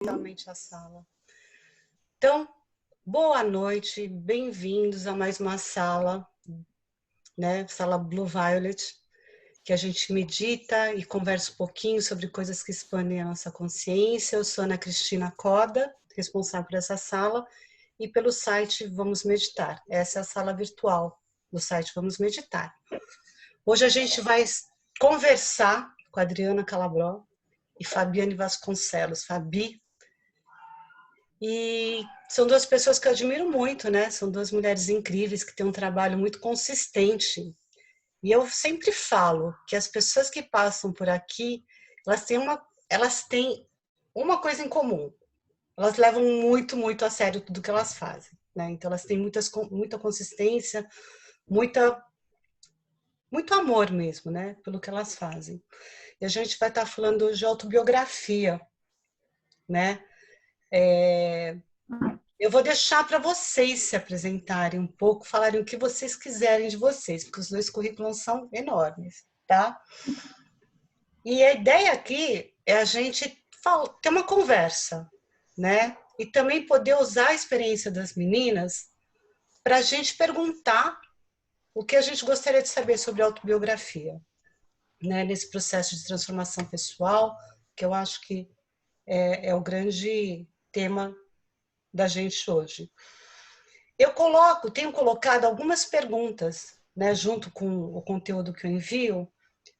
Totalmente a sala. Então, boa noite, bem-vindos a mais uma sala, né? Sala Blue Violet, que a gente medita e conversa um pouquinho sobre coisas que expandem a nossa consciência. Eu sou Ana Cristina Coda, responsável por essa sala, e pelo site Vamos Meditar. Essa é a sala virtual do site Vamos Meditar. Hoje a gente vai conversar com a Adriana Calabró e Fabiane Vasconcelos, Fabi. E são duas pessoas que eu admiro muito, né? São duas mulheres incríveis que têm um trabalho muito consistente. E eu sempre falo que as pessoas que passam por aqui, elas têm uma coisa em comum. Elas levam muito, muito a sério tudo que elas fazem, né? Então elas têm muita consistência, muito amor mesmo, né? Pelo que elas fazem. E a gente vai estar falando hoje de autobiografia, né? Eu vou deixar para vocês se apresentarem um pouco, falarem o que vocês quiserem de vocês, porque os dois currículos são enormes, tá? E a ideia aqui é a gente ter uma conversa, né? E também poder usar a experiência das meninas para a gente perguntar o que a gente gostaria de saber sobre autobiografia, né? Nesse processo de transformação pessoal, que eu acho que é o grande tema da gente hoje. Tenho colocado algumas perguntas, né, junto com o conteúdo que eu envio,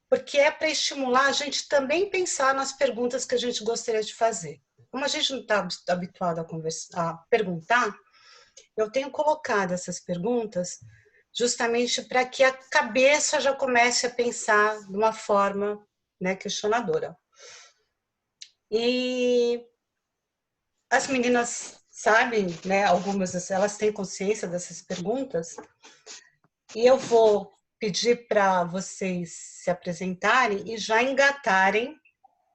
porque é para estimular a gente também pensar nas perguntas que a gente gostaria de fazer. Como a gente não está habituado a perguntar, eu tenho colocado essas perguntas justamente para que a cabeça já comece a pensar de uma forma, né, questionadora. E as meninas sabem, né, algumas elas têm consciência dessas perguntas, e eu vou pedir para vocês se apresentarem e já engatarem,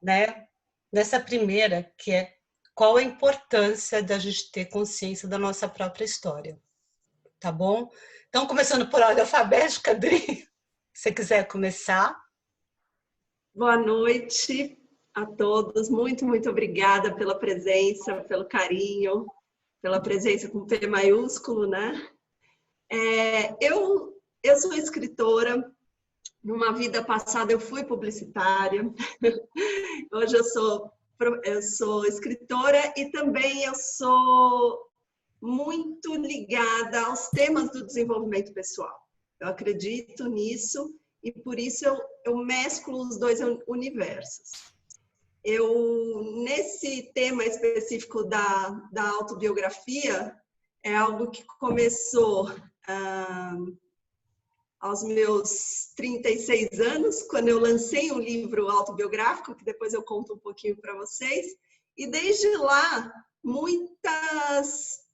né, nessa primeira, que é qual a importância da gente ter consciência da nossa própria história, tá bom? Então, começando por ordem alfabética, Adri, se você quiser começar. Boa noite a todos, muito obrigada pela presença, pelo carinho, pela presença com P maiúsculo, né? Eu sou escritora, numa vida passada eu fui publicitária, hoje eu sou escritora e também eu sou muito ligada aos temas do desenvolvimento pessoal. Eu acredito nisso e por isso eu mesclo os dois universos. Nesse tema específico da autobiografia, é algo que começou aos meus 36 anos, quando eu lancei um livro autobiográfico, que depois eu conto um pouquinho para vocês, e desde lá, muitas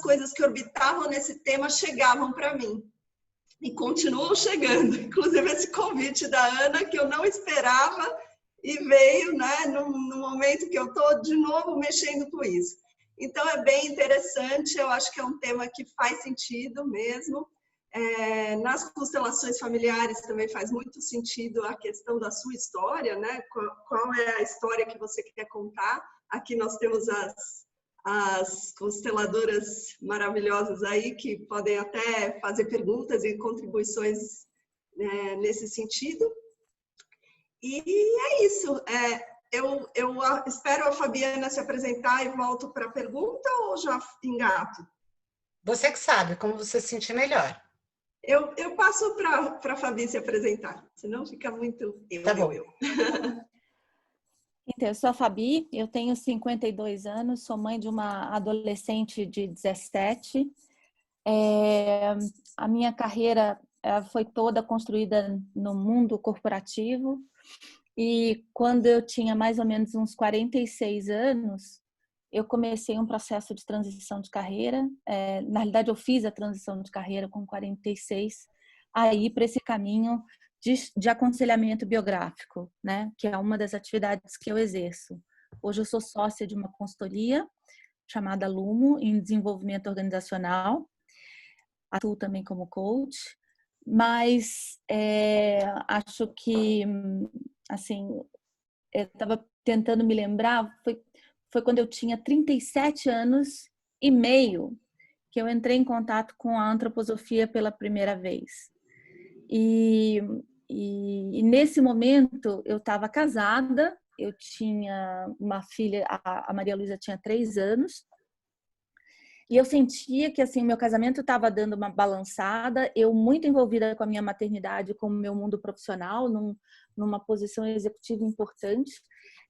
coisas que orbitavam nesse tema chegavam para mim. E continuam chegando, inclusive esse convite da Ana, que eu não esperava, e veio, né, no momento que eu estou de novo mexendo com isso. Então é bem interessante, eu acho que é um tema que faz sentido mesmo. Nas constelações familiares também faz muito sentido a questão da sua história, né? Qual é a história que você quer contar? Aqui nós temos as consteladoras maravilhosas aí que podem até fazer perguntas e contribuições, né, nesse sentido. E é isso. Eu espero a Fabiana se apresentar e volto para a pergunta ou já engato? Você que sabe, como você se sentir melhor. Eu passo para a Fabi se apresentar, senão fica muito Tá bom. Então, eu sou a Fabi, eu tenho 52 anos, sou mãe de uma adolescente de 17. A minha carreira foi toda construída no mundo corporativo e quando eu tinha mais ou menos uns 46 anos, eu comecei um processo de transição de carreira. Na realidade, eu fiz a transição de carreira com 46, aí para esse caminho de aconselhamento biográfico, né? Que é uma das atividades que eu exerço. Hoje eu sou sócia de uma consultoria chamada Lumo, em desenvolvimento organizacional. Atuo também como coach, mas acho que, assim, eu estava tentando me lembrar, foi quando eu tinha 37 anos e meio que eu entrei em contato com a antroposofia pela primeira vez. E nesse momento eu estava casada, eu tinha uma filha, a Maria Luísa tinha 3 anos, e eu sentia que assim, o meu casamento estava dando uma balançada, eu muito envolvida com a minha maternidade, com o meu mundo profissional, numa posição executiva importante,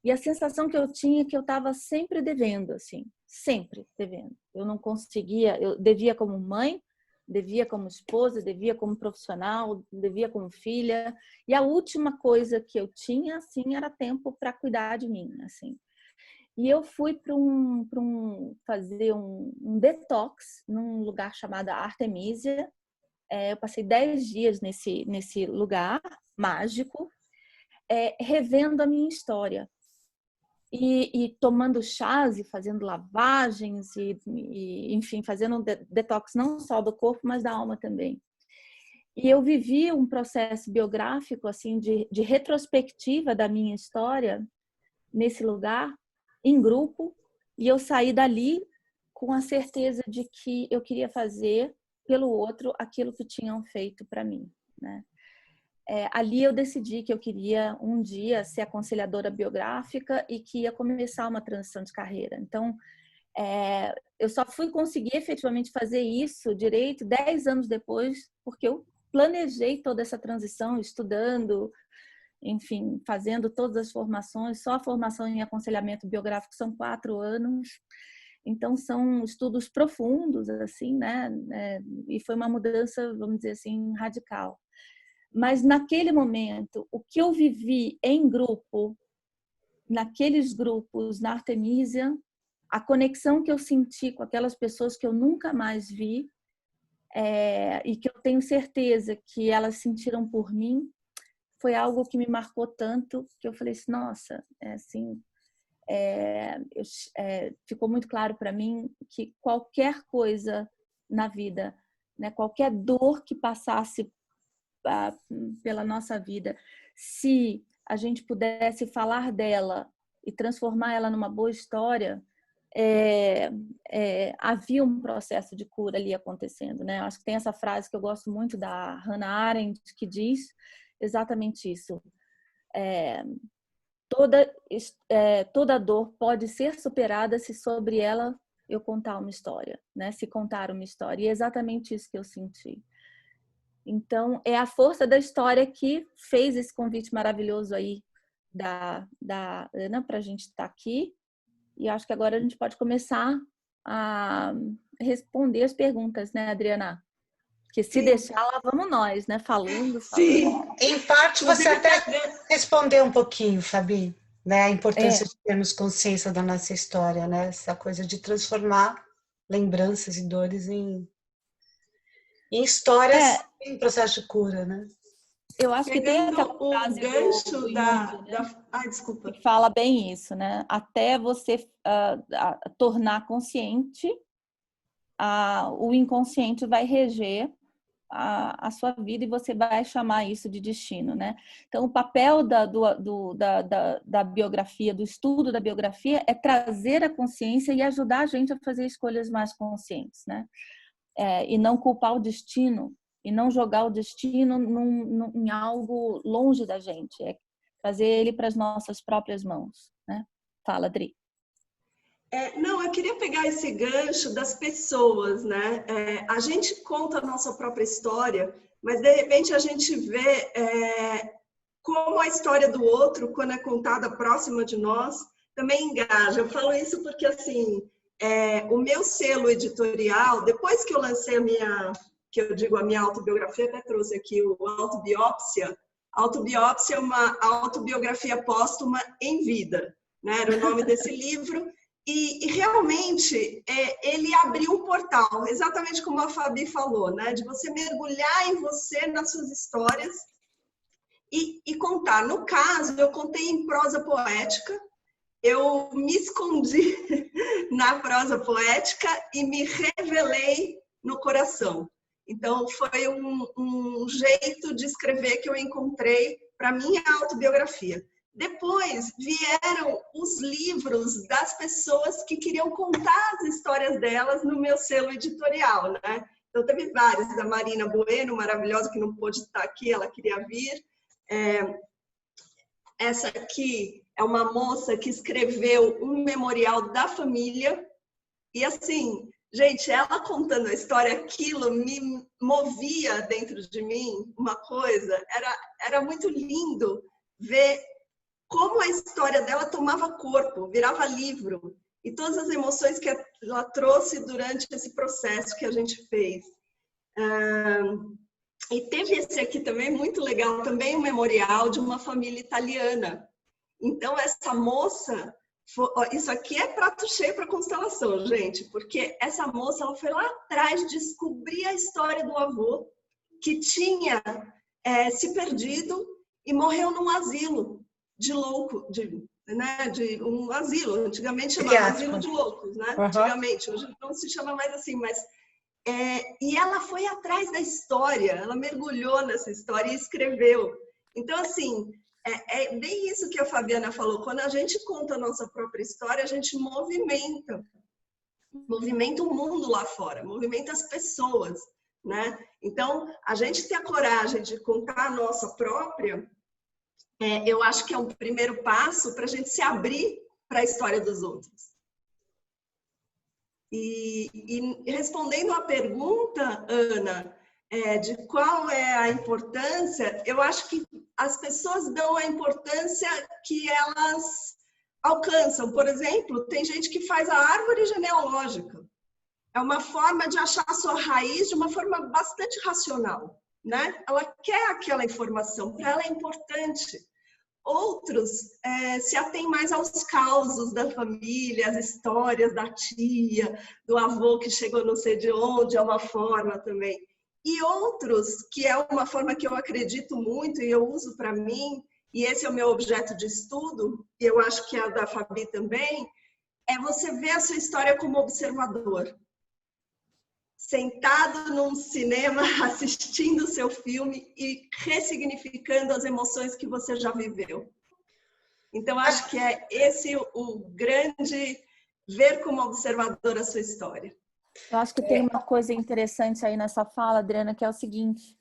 e a sensação que eu tinha é que eu estava sempre devendo, assim, sempre devendo. Eu não conseguia, eu devia como mãe, devia como esposa, devia como profissional, devia como filha, e a última coisa que eu tinha, assim, era tempo para cuidar de mim, assim. E eu fui fazer um detox num lugar chamado Artemisia. Eu passei 10 dias nesse lugar mágico, revendo a minha história. E tomando chás e fazendo lavagens enfim, fazendo um detox não só do corpo, mas da alma também. E eu vivi um processo biográfico assim de retrospectiva da minha história nesse lugar, em grupo, e eu saí dali com a certeza de que eu queria fazer pelo outro aquilo que tinham feito para mim, né? Ali eu decidi que eu queria um dia ser aconselhadora biográfica e que ia começar uma transição de carreira. Então, eu só fui conseguir efetivamente fazer isso direito 10 anos depois, porque eu planejei toda essa transição, estudando, enfim, fazendo todas as formações. Só a formação em aconselhamento biográfico são 4 anos. Então, são estudos profundos, assim, né? E foi uma mudança, vamos dizer assim, radical. Mas, naquele momento, o que eu vivi em grupo, naqueles grupos, na Artemisia, a conexão que eu senti com aquelas pessoas que eu nunca mais vi, e que eu tenho certeza que elas sentiram por mim, foi algo que me marcou tanto que eu falei assim, nossa, ficou muito claro para mim que qualquer coisa na vida, né, qualquer dor que passasse pela nossa vida, se a gente pudesse falar dela e transformar ela numa boa história, havia um processo de cura ali acontecendo, né? Acho que tem essa frase que eu gosto muito da Hannah Arendt, que diz exatamente isso. Toda dor pode ser superada se sobre ela eu contar uma história, né? Se contar uma história. E é exatamente isso que eu senti. Então, é a força da história que fez esse convite maravilhoso aí da Ana para a gente estar aqui. E acho que agora a gente pode começar a responder as perguntas, né, Adriana? Que se deixar, lá vamos nós, né? Falando. Sim. Em parte, você até respondeu um pouquinho, Fabi, né? A importância de termos consciência da nossa história, né? Essa coisa de transformar lembranças e dores em histórias em processo de cura, né? Eu acho que tem aquela frase gancho desculpa. Que fala bem isso, né? Até você tornar consciente, o inconsciente vai reger a sua vida e você vai chamar isso de destino, né? Então, o papel da biografia, do estudo da biografia, é trazer a consciência e ajudar a gente a fazer escolhas mais conscientes, né? E não culpar o destino, e não jogar o destino em algo longe da gente, trazer ele para as nossas próprias mãos, né? Fala, Adri. Não, eu queria pegar esse gancho das pessoas, né? A gente conta a nossa própria história, mas de repente a gente vê como a história do outro, quando é contada próxima de nós, também engaja. Eu falo isso porque, assim, o meu selo editorial, depois que eu lancei a minha autobiografia, até trouxe aqui o Autobiópsia. Autobiópsia é uma autobiografia póstuma em vida, né? Era o nome desse livro. E realmente, ele abriu um portal, exatamente como a Fabi falou, né? De você mergulhar em você, nas suas histórias e contar. No caso, eu contei em prosa poética, eu me escondi na prosa poética e me revelei no coração. Então, foi um jeito de escrever que eu encontrei para minha autobiografia. Depois vieram os livros das pessoas que queriam contar as histórias delas no meu selo editorial, né? Então, teve vários, da Marina Bueno, maravilhosa, que não pôde estar aqui, ela queria vir. Essa aqui é uma moça que escreveu um memorial da família. E assim, gente, ela contando a história, aquilo me movia dentro de mim uma coisa. Era muito lindo ver como a história dela tomava corpo, virava livro, e todas as emoções que ela trouxe durante esse processo que a gente fez. E teve esse aqui também, muito legal, também um memorial de uma família italiana. Então, essa moça, isso aqui é prato cheio para constelação, gente, porque essa moça, ela foi lá atrás descobrir a história do avô, que tinha se perdido e morreu num asilo de louco, de um asilo, antigamente chamava asilo de loucos, né? Antigamente, hoje não se chama mais assim, mas... e ela foi atrás da história, ela mergulhou nessa história e escreveu. Então, assim, é bem isso que a Fabiana falou, quando a gente conta a nossa própria história, a gente movimenta o mundo lá fora, movimenta as pessoas, né? Então, a gente ter a coragem de contar a nossa própria, eu acho que é um primeiro passo para a gente se abrir para a história dos outros. E respondendo à pergunta, Ana, de qual é a importância, eu acho que as pessoas dão a importância que elas alcançam. Por exemplo, tem gente que faz a árvore genealógica. É uma forma de achar a sua raiz de uma forma bastante racional, né? Ela quer aquela informação, para ela é importante. Outros se atêm mais aos causos da família, as histórias da tia, do avô que chegou não sei de onde, é uma forma também. E outros, que é uma forma que eu acredito muito e eu uso para mim, e esse é o meu objeto de estudo, e eu acho que é a da Fabi também, é você ver a sua história como observador. Sentado num cinema, assistindo o seu filme e ressignificando as emoções que você já viveu. Então, acho que é esse o grande ver como observador a sua história. Eu acho que tem uma coisa interessante aí nessa fala, Adriana, que é o seguinte,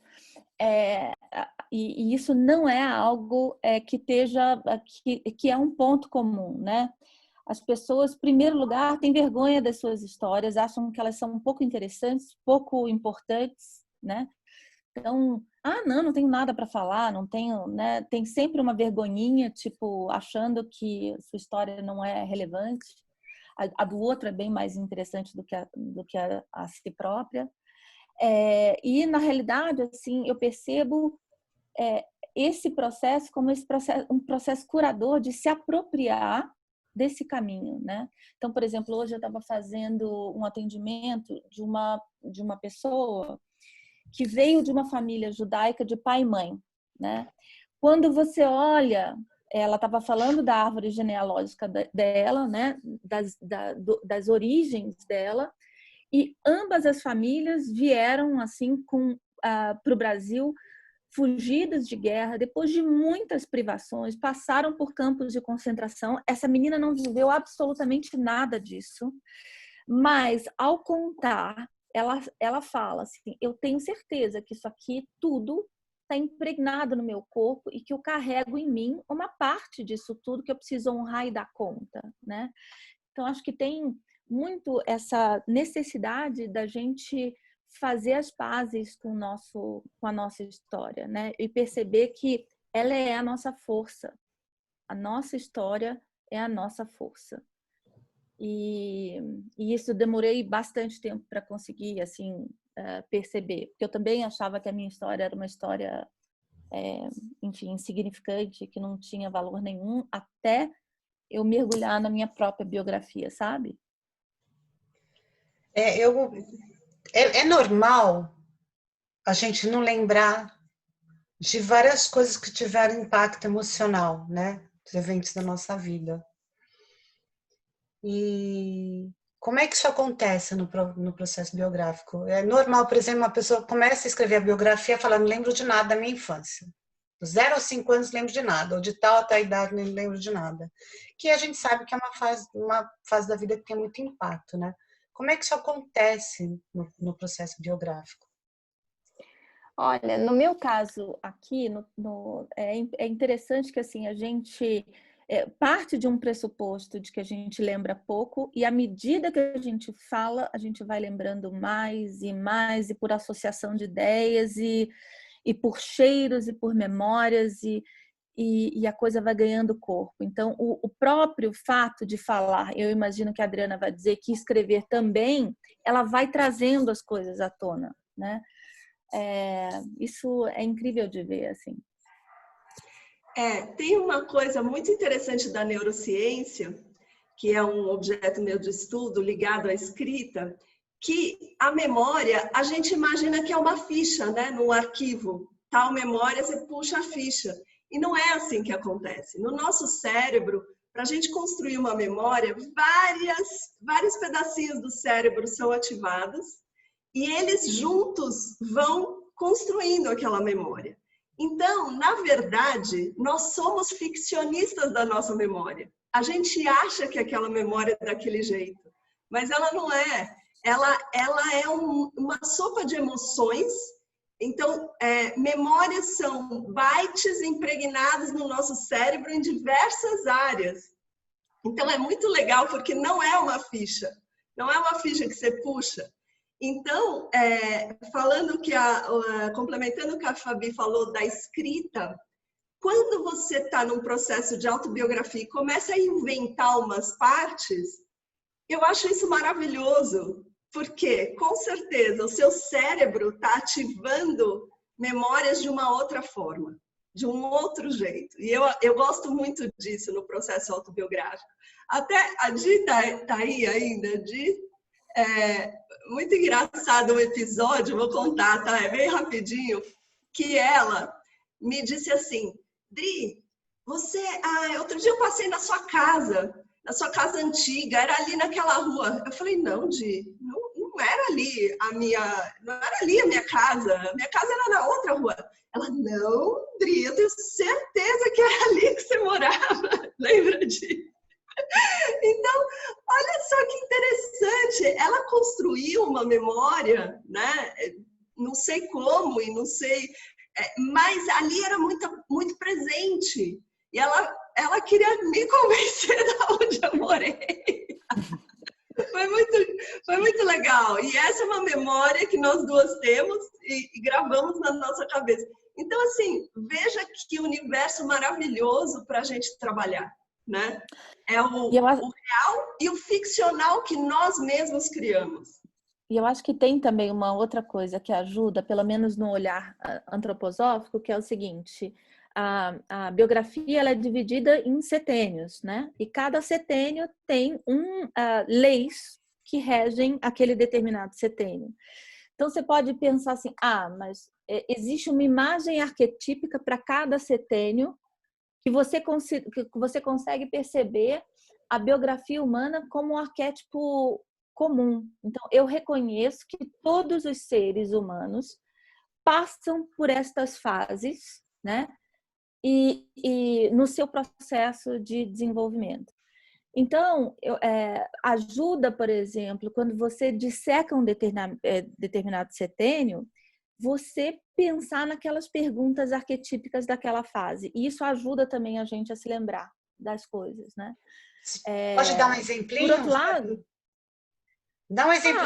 e isso não é algo que é um ponto comum, né? As pessoas, em primeiro lugar, têm vergonha das suas histórias, acham que elas são um pouco interessantes, pouco importantes, né? Então, não tenho nada para falar, não tenho, né? Tem sempre uma vergonhinha, tipo, achando que sua história não é relevante. A do outro é bem mais interessante do que a si própria. E, na realidade, assim, eu percebo esse processo como um processo curador de se apropriar desse caminho, né? Então, por exemplo, hoje eu estava fazendo um atendimento de uma pessoa que veio de uma família judaica de pai e mãe, né? Quando você olha, ela estava falando da árvore genealógica dela, né? Das origens dela, e ambas as famílias vieram assim para o Brasil fugidas de guerra, depois de muitas privações, passaram por campos de concentração. Essa menina não viveu absolutamente nada disso, mas ao contar, ela fala assim, eu tenho certeza que isso aqui tudo está impregnado no meu corpo e que eu carrego em mim uma parte disso tudo que eu preciso honrar e dar conta, né? Então, acho que tem muito essa necessidade da gente fazer as pazes com a nossa história, né? E perceber que ela é a nossa força. A nossa história é a nossa força. E isso eu demorei bastante tempo para conseguir, assim, perceber. Porque eu também achava que a minha história era uma história, enfim, insignificante, que não tinha valor nenhum, até eu mergulhar na minha própria biografia, sabe? É normal a gente não lembrar de várias coisas que tiveram impacto emocional, né? Dos eventos da nossa vida. E como é que isso acontece no processo biográfico? É normal, por exemplo, uma pessoa começa a escrever a biografia e fala, não lembro de nada da minha infância, 0 aos 5 anos lembro de nada, ou de tal a tal idade não lembro de nada. Que a gente sabe que é uma fase da vida que tem muito impacto, né? Como é que isso acontece no processo biográfico? Olha, no meu caso aqui, é interessante que assim, a gente parte de um pressuposto de que a gente lembra pouco e à medida que a gente fala, a gente vai lembrando mais e mais, e por associação de ideias, e por cheiros, e por memórias, e a coisa vai ganhando corpo. Então, o próprio fato de falar, eu imagino que a Adriana vai dizer que escrever também, ela vai trazendo as coisas à tona, né? Isso é incrível de ver, assim. Tem uma coisa muito interessante da neurociência, que é um objeto meu de estudo ligado à escrita, que a memória, a gente imagina que é uma ficha, né, num arquivo. Tal memória, você puxa a ficha. E não é assim que acontece. No nosso cérebro, para a gente construir uma memória, vários pedacinhos do cérebro são ativados e eles juntos vão construindo aquela memória. Então, na verdade, nós somos ficcionistas da nossa memória. A gente acha que aquela memória é daquele jeito, mas ela não é. Ela é uma sopa de emoções. Então, memórias são bytes impregnados no nosso cérebro em diversas áreas. Então, é muito legal porque não é uma ficha. Não é uma ficha que você puxa. Então, falando complementando o que a Fabi falou da escrita, quando você está num processo de autobiografia e começa a inventar umas partes, eu acho isso maravilhoso, porque, com certeza, o seu cérebro está ativando memórias de uma outra forma, de um outro jeito. E eu gosto muito disso no processo autobiográfico. Até a Di está aí ainda, Di. Muito engraçado um episódio, vou contar, tá? É bem rapidinho, que ela me disse assim, Dri, outro dia eu passei na sua casa antiga, era ali naquela rua. Eu falei, não, Di, não era ali não era ali a minha casa era na outra rua. Ela, não, Dri, eu tenho certeza que era ali que você morava. Lembra, Di? Então, olha só que interessante, ela construiu uma memória, né? Não sei como e não sei, mas ali era muito presente. E ela queria me convencer de onde eu morei. Foi muito legal. E essa é uma memória que nós duas temos e gravamos na nossa cabeça. Então, assim, veja que universo maravilhoso para a gente trabalhar. Né? É o real e o ficcional que nós mesmos criamos. E eu acho que tem também uma outra coisa que ajuda, pelo menos no olhar antroposófico, que é o seguinte: a biografia ela é dividida em setênios, né? E cada setênio tem leis que regem aquele determinado setênio. Então você pode pensar assim: mas existe uma imagem arquetípica para cada setênio que você consegue perceber a biografia humana como um arquétipo comum. Então, eu reconheço que todos os seres humanos passam por estas fases, né? E no seu processo de desenvolvimento. Então, ajuda, por exemplo, quando você disseca um determinado setênio, você pensar naquelas perguntas arquetípicas daquela fase. E isso ajuda também a gente a se lembrar das coisas, né? Pode dar um exemplinho? Por outro lado... Dá um exemplo.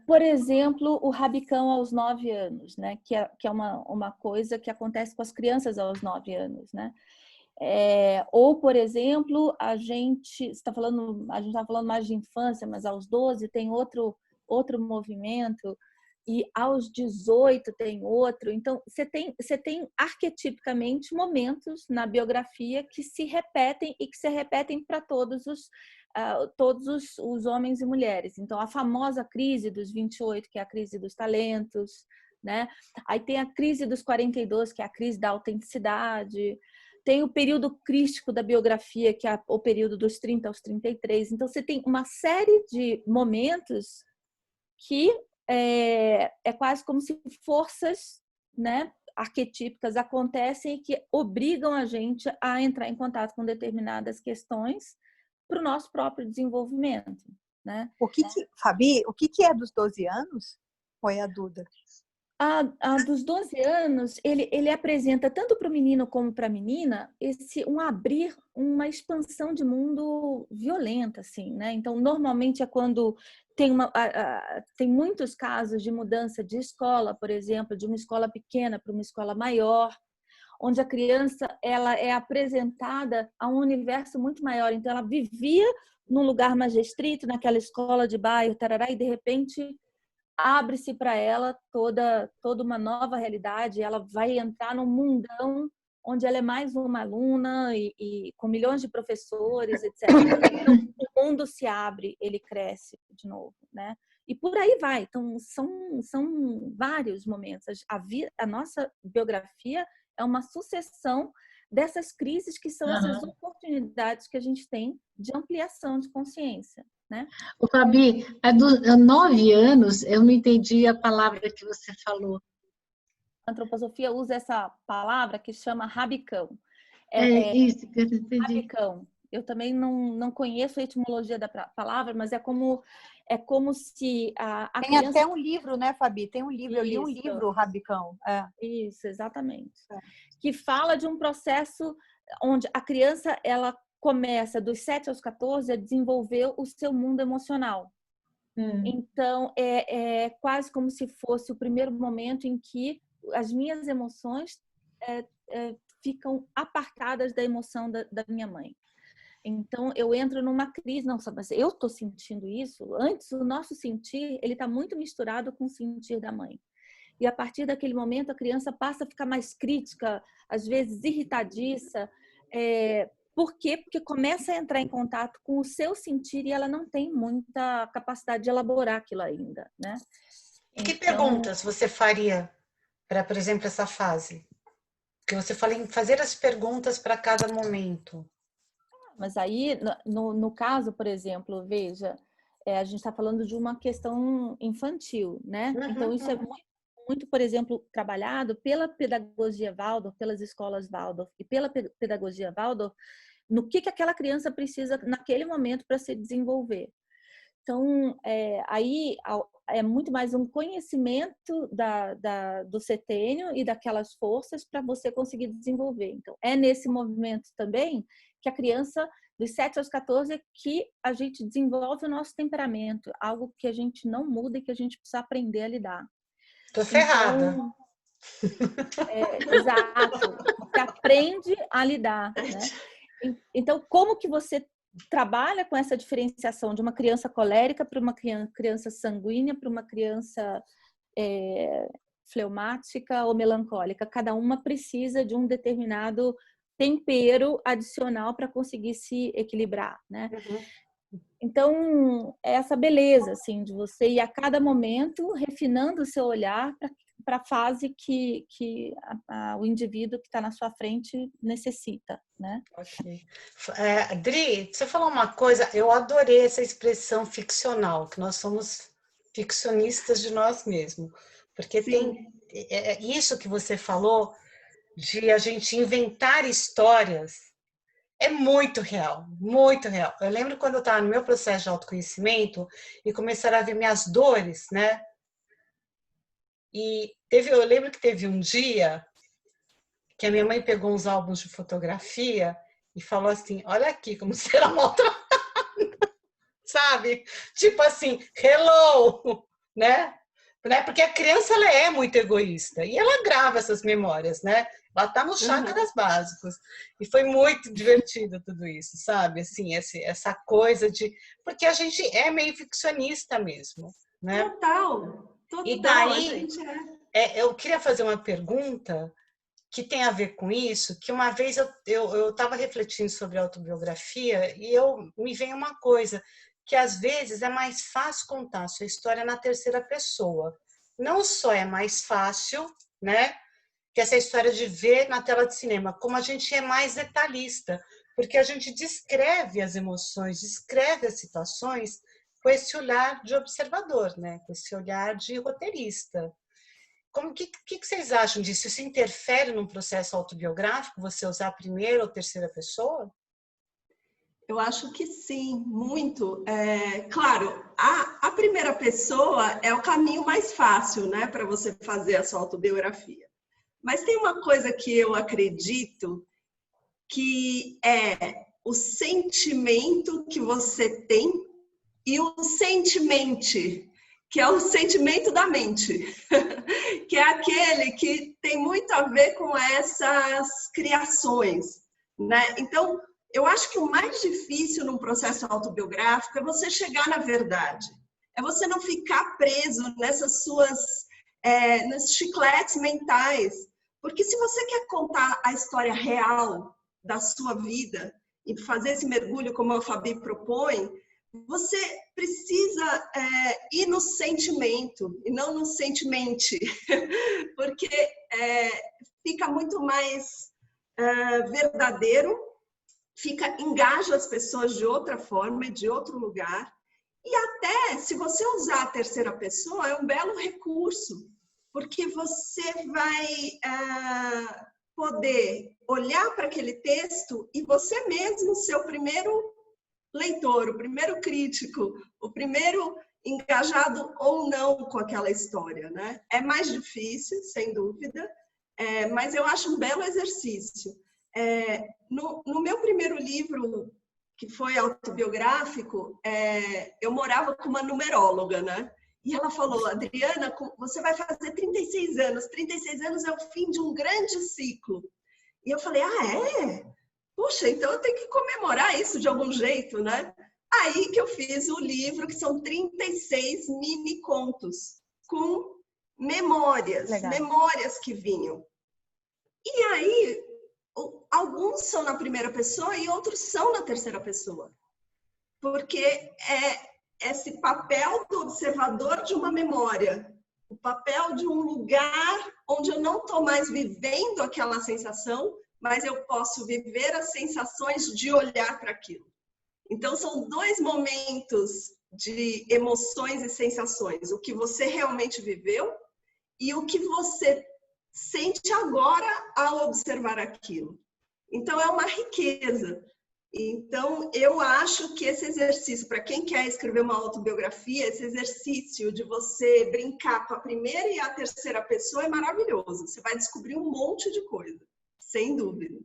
Por exemplo, o rabicão aos 9 anos, né? Que é uma coisa que acontece com as crianças aos 9 anos, né? Ou, por exemplo, a gente está falando mais de infância, mas aos 12 tem outro movimento, e aos 18 tem outro. Então, você tem arquetipicamente momentos na biografia que se repetem e que se repetem para todos os homens e mulheres. Então, a famosa crise dos 28, que é a crise dos talentos, né? Aí tem a crise dos 42, que é a crise da autenticidade. Tem o período crístico da biografia, que é o período dos 30 aos 33. Então, você tem uma série de momentos que é quase como se forças né, arquetípicas acontecem e que obrigam a gente a entrar em contato com determinadas questões para o nosso próprio desenvolvimento, né? Fabi, o que é dos 12 anos? Ou é a Duda? A dos 12 anos, ele apresenta tanto para o menino como para a menina um abrir, uma expansão de mundo violenta, assim, né? Então, normalmente é quando tem muitos casos de mudança de escola, por exemplo, de uma escola pequena para uma escola maior, onde a criança ela é apresentada a um universo muito maior. Então, ela vivia num lugar mais restrito, naquela escola de bairro, tarará, e de repente abre-se para ela toda uma nova realidade. Ela vai entrar num mundão onde ela é mais uma aluna e com milhões de professores, etc. Então, o mundo se abre, ele cresce de novo, né? E por aí vai. Então, são vários momentos. A nossa biografia é uma sucessão dessas crises que são essas oportunidades que a gente tem de ampliação de consciência, né? O Fabi, há 9 anos, eu não entendi a palavra que você falou. A antroposofia usa essa palavra que chama rabicão. Isso que eu não entendi. Rabicão. Eu também não conheço a etimologia da palavra, mas é como se a Tem criança... até um livro, né, Fabi? Tem um livro, eu li um Isso. livro, o Rabicão. Isso, exatamente. Que fala de um processo onde a criança ela começa dos 7 aos 14 a desenvolver o seu mundo emocional. Então, é quase como se fosse o primeiro momento em que as minhas emoções ficam apartadas da emoção da minha mãe. Então, eu entro numa crise. Não, mas eu estou sentindo isso. Antes, o nosso sentir, ele está muito misturado com o sentir da mãe. E a partir daquele momento, a criança passa a ficar mais crítica, às vezes irritadiça. Por quê? Porque começa a entrar em contato com o seu sentir e ela não tem muita capacidade de elaborar aquilo ainda, né? Que perguntas você faria para, por exemplo, essa fase? Porque você fala em fazer as perguntas para cada momento. Mas aí, no caso, por exemplo, veja, a gente está falando de uma questão infantil, né? Então, isso é muito, por exemplo, trabalhado pela pedagogia Waldorf, pelas escolas Waldorf e pela pedagogia Waldorf, no que aquela criança precisa naquele momento para se desenvolver. Então, aí é muito mais um conhecimento do setênio e daquelas forças para você conseguir desenvolver. Então, é nesse movimento também que a criança, dos 7 aos 14, que a gente desenvolve o nosso temperamento, algo que a gente não muda e que a gente precisa aprender a lidar. Tô ferrada. Então, exato. Você aprende a lidar, né? Então, como que você trabalha com essa diferenciação de uma criança colérica para uma criança sanguínea, para uma criança fleumática ou melancólica? Cada uma precisa de um determinado tempero adicional para conseguir se equilibrar, né? Então, é essa beleza, assim, de você ir a cada momento refinando o seu olhar para a fase que o indivíduo que está na sua frente necessita, né? Ok. Dri, você falou uma coisa, eu adorei essa expressão ficcional, que nós somos ficcionistas de nós mesmos, porque tem isso que você falou de a gente inventar histórias, é muito real, muito real. Eu lembro quando eu estava no meu processo de autoconhecimento e começaram a vir minhas dores, né? E eu lembro que teve um dia que a minha mãe pegou uns álbuns de fotografia e falou assim, olha aqui como será maltratada, sabe? Tipo assim, hello, né? Porque a criança ela é muito egoísta e ela grava essas memórias, né? Ela tá nos chakras básicos. E foi muito divertido tudo isso, sabe? Assim, essa coisa de... Porque a gente é meio ficcionista mesmo, né? Total. E daí, a gente eu queria fazer uma pergunta que tem a ver com isso, que uma vez eu estava refletindo sobre autobiografia e me veio uma coisa, que às vezes é mais fácil contar a sua história na terceira pessoa. Não só é mais fácil, né, que essa história de ver na tela de cinema, como a gente é mais detalhista, porque a gente descreve as emoções, descreve as situações com esse olhar de observador, né, com esse olhar de roteirista. que vocês acham disso? Isso interfere num processo autobiográfico, você usar a primeira ou terceira pessoa? Eu acho que sim, muito. Claro, a primeira pessoa é o caminho mais fácil, né, para você fazer a sua autobiografia. Mas tem uma coisa que eu acredito que é o sentimento que você tem e o sentimente, que é o sentimento da mente, que é aquele que tem muito a ver com essas criações, né? Então, eu acho que o mais difícil num processo autobiográfico é você chegar na verdade. É você não ficar preso nessas nesses chicletes mentais. Porque se você quer contar a história real da sua vida e fazer esse mergulho, como a Fabi propõe, você precisa ir no sentimento e não no sentimente. Porque fica muito mais verdadeiro, engaja as pessoas de outra forma e de outro lugar. E até, se você usar a terceira pessoa, é um belo recurso, porque você vai poder olhar para aquele texto e você mesmo ser o primeiro leitor, o primeiro crítico, o primeiro engajado ou não com aquela história, né? É mais difícil, sem dúvida, mas eu acho um belo exercício. No meu primeiro livro, que foi autobiográfico, eu morava com uma numeróloga, né? E ela falou, Adriana, você vai fazer 36 anos. 36 anos é o fim de um grande ciclo. E eu falei, Puxa, então eu tenho que comemorar isso de algum jeito, né? Aí que eu fiz o livro, que são 36 mini contos, com memórias, memórias que vinham. E aí, alguns são na primeira pessoa e outros são na terceira pessoa. Porque é esse papel do observador de uma memória, o papel de um lugar onde eu não estou mais vivendo aquela sensação, mas eu posso viver as sensações de olhar para aquilo. Então, são dois momentos de emoções e sensações. O que você realmente viveu e o que você sente agora ao observar aquilo. Então, é uma riqueza. Então, eu acho que esse exercício, para quem quer escrever uma autobiografia, esse exercício de você brincar com a primeira e a terceira pessoa é maravilhoso. Você vai descobrir um monte de coisa. Sem dúvida.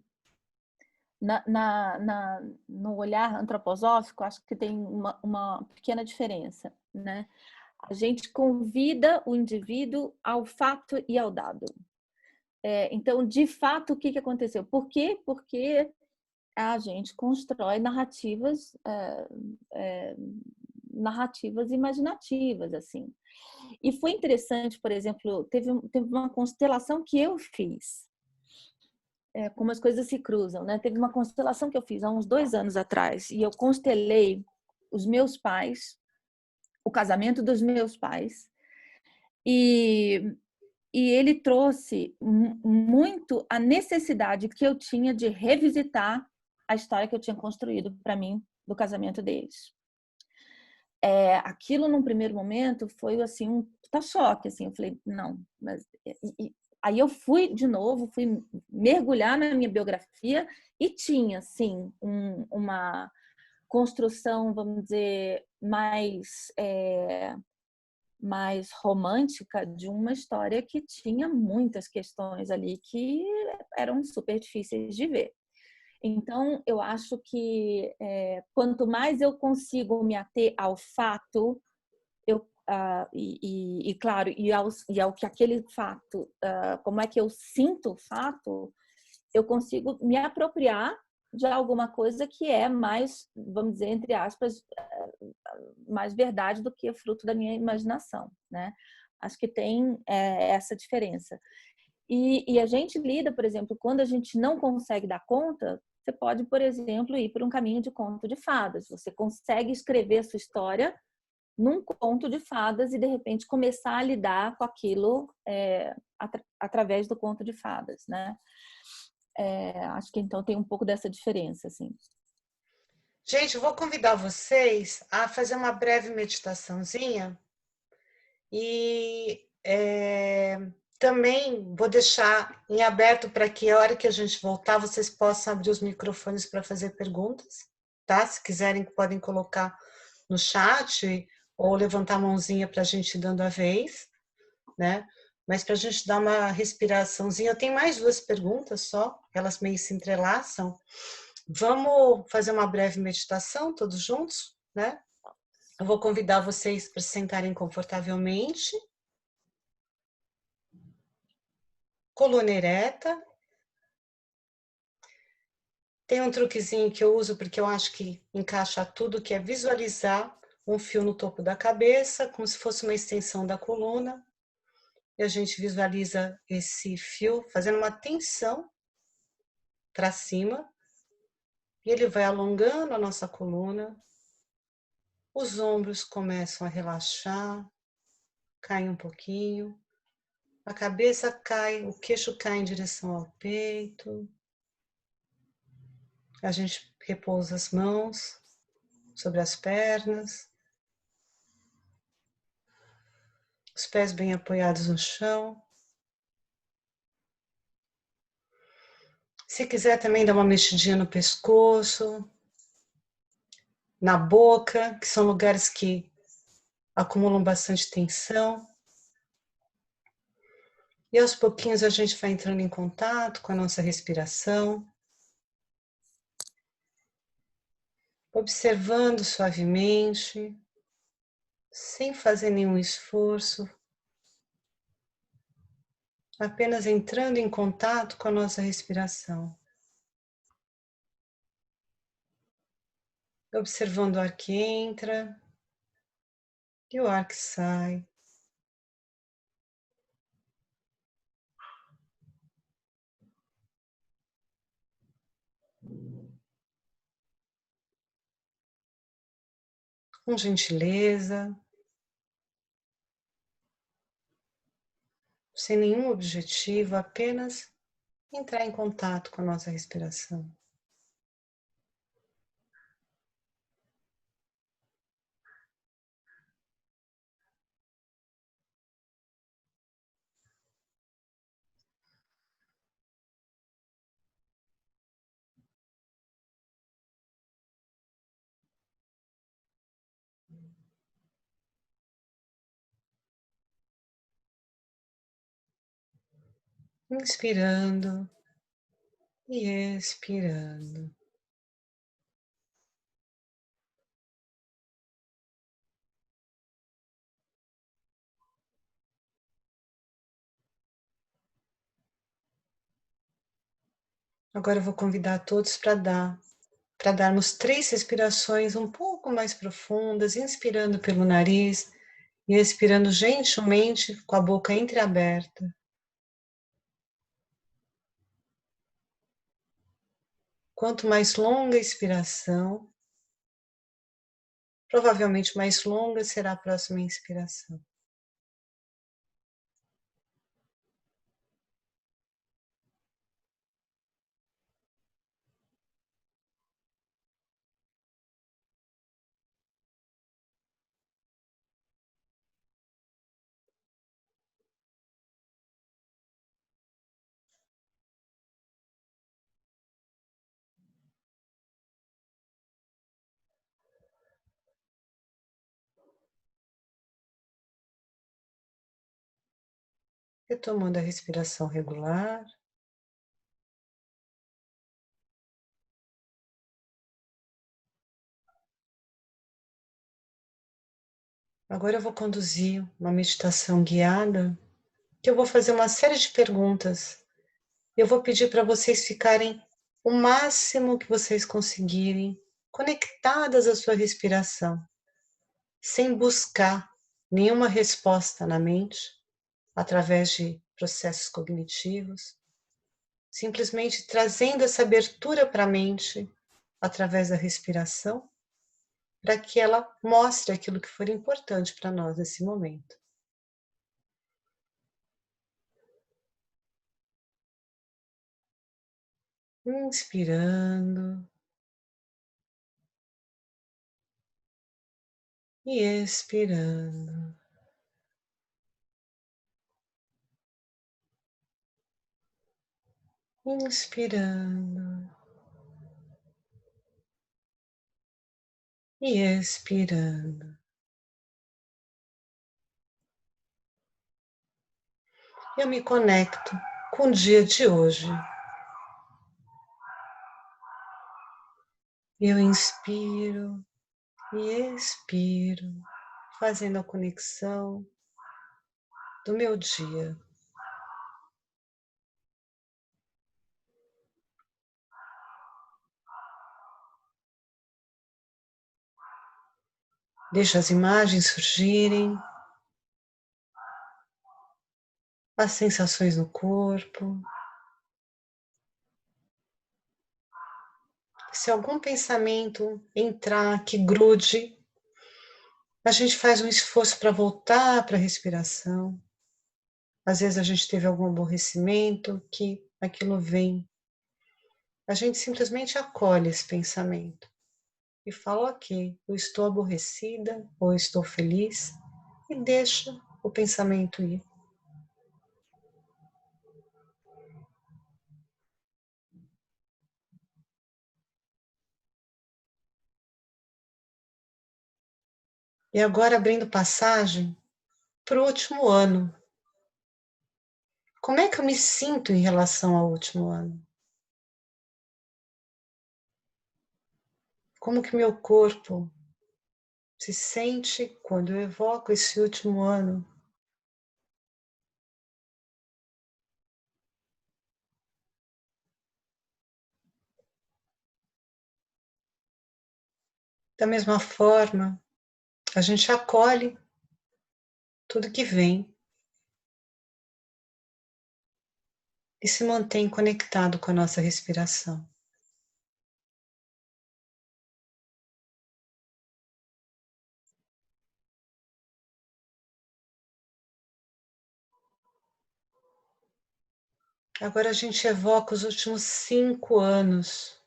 No olhar antroposófico, acho que tem uma pequena diferença, né? A gente convida o indivíduo ao fato e ao dado. Então, de fato, o que aconteceu? Por quê? Porque a gente constrói narrativas imaginativas, assim. E foi interessante, por exemplo, teve uma constelação que eu fiz, como as coisas se cruzam, né? Teve uma constelação que eu fiz há uns 2 anos atrás e eu constelei os meus pais, o casamento dos meus pais, e ele trouxe muito a necessidade que eu tinha de revisitar a história que eu tinha construído para mim do casamento deles. Aquilo, num primeiro momento, foi assim um choque, assim. Eu falei, não, mas aí eu fui de novo, fui mergulhar na minha biografia e tinha, sim, uma construção, vamos dizer, mais romântica de uma história que tinha muitas questões ali que eram super difíceis de ver. Então, eu acho que quanto mais eu consigo me ater ao fato, claro, ao que aquele fato, como é que eu sinto o fato, eu consigo me apropriar de alguma coisa que é mais, vamos dizer, entre aspas, mais verdade do que fruto da minha imaginação, né? Acho que tem essa diferença. E a gente lida, por exemplo, quando a gente não consegue dar conta, você pode, por exemplo, ir por um caminho de conto de fadas. Você consegue escrever a sua história num conto de fadas e, de repente, começar a lidar com aquilo através do conto de fadas, né? Acho que, então, tem um pouco dessa diferença, assim. Gente, eu vou convidar vocês a fazer uma breve meditaçãozinha e Também vou deixar em aberto para que a hora que a gente voltar, vocês possam abrir os microfones para fazer perguntas, tá? Se quiserem, podem colocar no chat ou levantar a mãozinha para a gente ir dando a vez, né? Mas para a gente dar uma respiraçãozinha, eu tenho mais 2 perguntas só, elas meio se entrelaçam. Vamos fazer uma breve meditação todos juntos, né? Eu vou convidar vocês para se sentarem confortavelmente, coluna ereta. Tem um truquezinho que eu uso porque eu acho que encaixa tudo, que é visualizar um fio no topo da cabeça, como se fosse uma extensão da coluna. E a gente visualiza esse fio fazendo uma tensão para cima. E ele vai alongando a nossa coluna. Os ombros começam a relaxar, caem um pouquinho. A cabeça cai, o queixo cai em direção ao peito. A gente repousa as mãos sobre as pernas. Os pés bem apoiados no chão. Se quiser também dar uma mexidinha no pescoço, na boca, que são lugares que acumulam bastante tensão. E aos pouquinhos a gente vai entrando em contato com a nossa respiração, observando suavemente, sem fazer nenhum esforço, apenas entrando em contato com a nossa respiração. Observando o ar que entra e o ar que sai. Com gentileza, sem nenhum objetivo, apenas entrar em contato com a nossa respiração. Inspirando e expirando. Agora eu vou convidar todos para darmos 3 respirações um pouco mais profundas, inspirando pelo nariz e expirando gentilmente com a boca entreaberta. Quanto mais longa a expiração, provavelmente mais longa será a próxima inspiração. Retomando a respiração regular. Agora eu vou conduzir uma meditação guiada, que eu vou fazer uma série de perguntas. Eu vou pedir para vocês ficarem o máximo que vocês conseguirem conectadas à sua respiração, sem buscar nenhuma resposta na mente, através de processos cognitivos, simplesmente trazendo essa abertura para a mente através da respiração, para que ela mostre aquilo que for importante para nós nesse momento. Inspirando e expirando. inspirando e expirando. Eu me conecto com o dia de hoje. Eu inspiro e expiro, fazendo a conexão do meu dia. Deixo as imagens surgirem, as sensações no corpo. Se algum pensamento entrar que grude, a gente faz um esforço para voltar para a respiração. Às vezes a gente teve algum aborrecimento, que aquilo vem. A gente simplesmente acolhe esse pensamento e fala, ok, eu estou aborrecida ou estou feliz, e deixa o pensamento ir. E agora abrindo passagem para o último ano. Como é que eu me sinto em relação ao último ano? Como que meu corpo se sente quando eu evoco esse último ano? Da mesma forma, a gente acolhe tudo que vem e se mantém conectado com a nossa respiração. Agora a gente evoca os últimos 5 anos.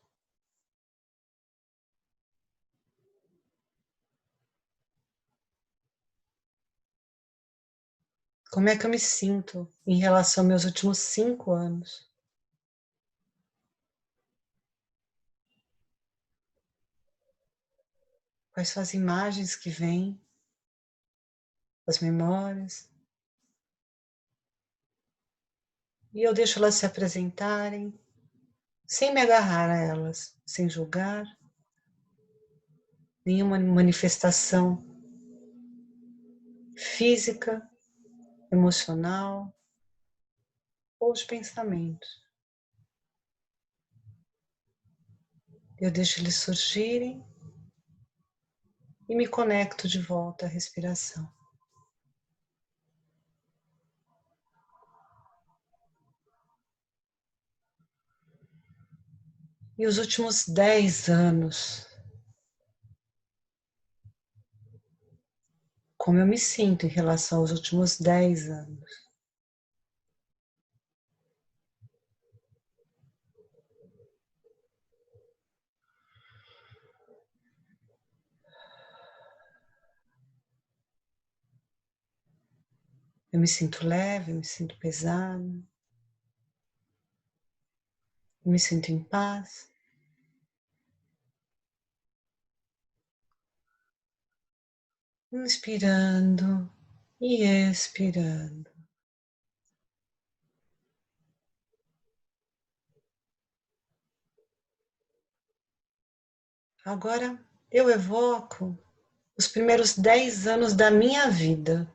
Como é que eu me sinto em relação aos meus últimos 5 anos? Quais são as imagens que vêm, as memórias? E eu deixo elas se apresentarem, sem me agarrar a elas, sem julgar, nenhuma manifestação física, emocional ou de pensamento. Eu deixo eles surgirem e me conecto de volta à respiração. E os últimos 10 anos, como eu me sinto em relação aos últimos 10 anos? Eu me sinto leve, eu me sinto pesado, eu me sinto em paz. Inspirando e expirando. Agora eu evoco os primeiros 10 anos da minha vida.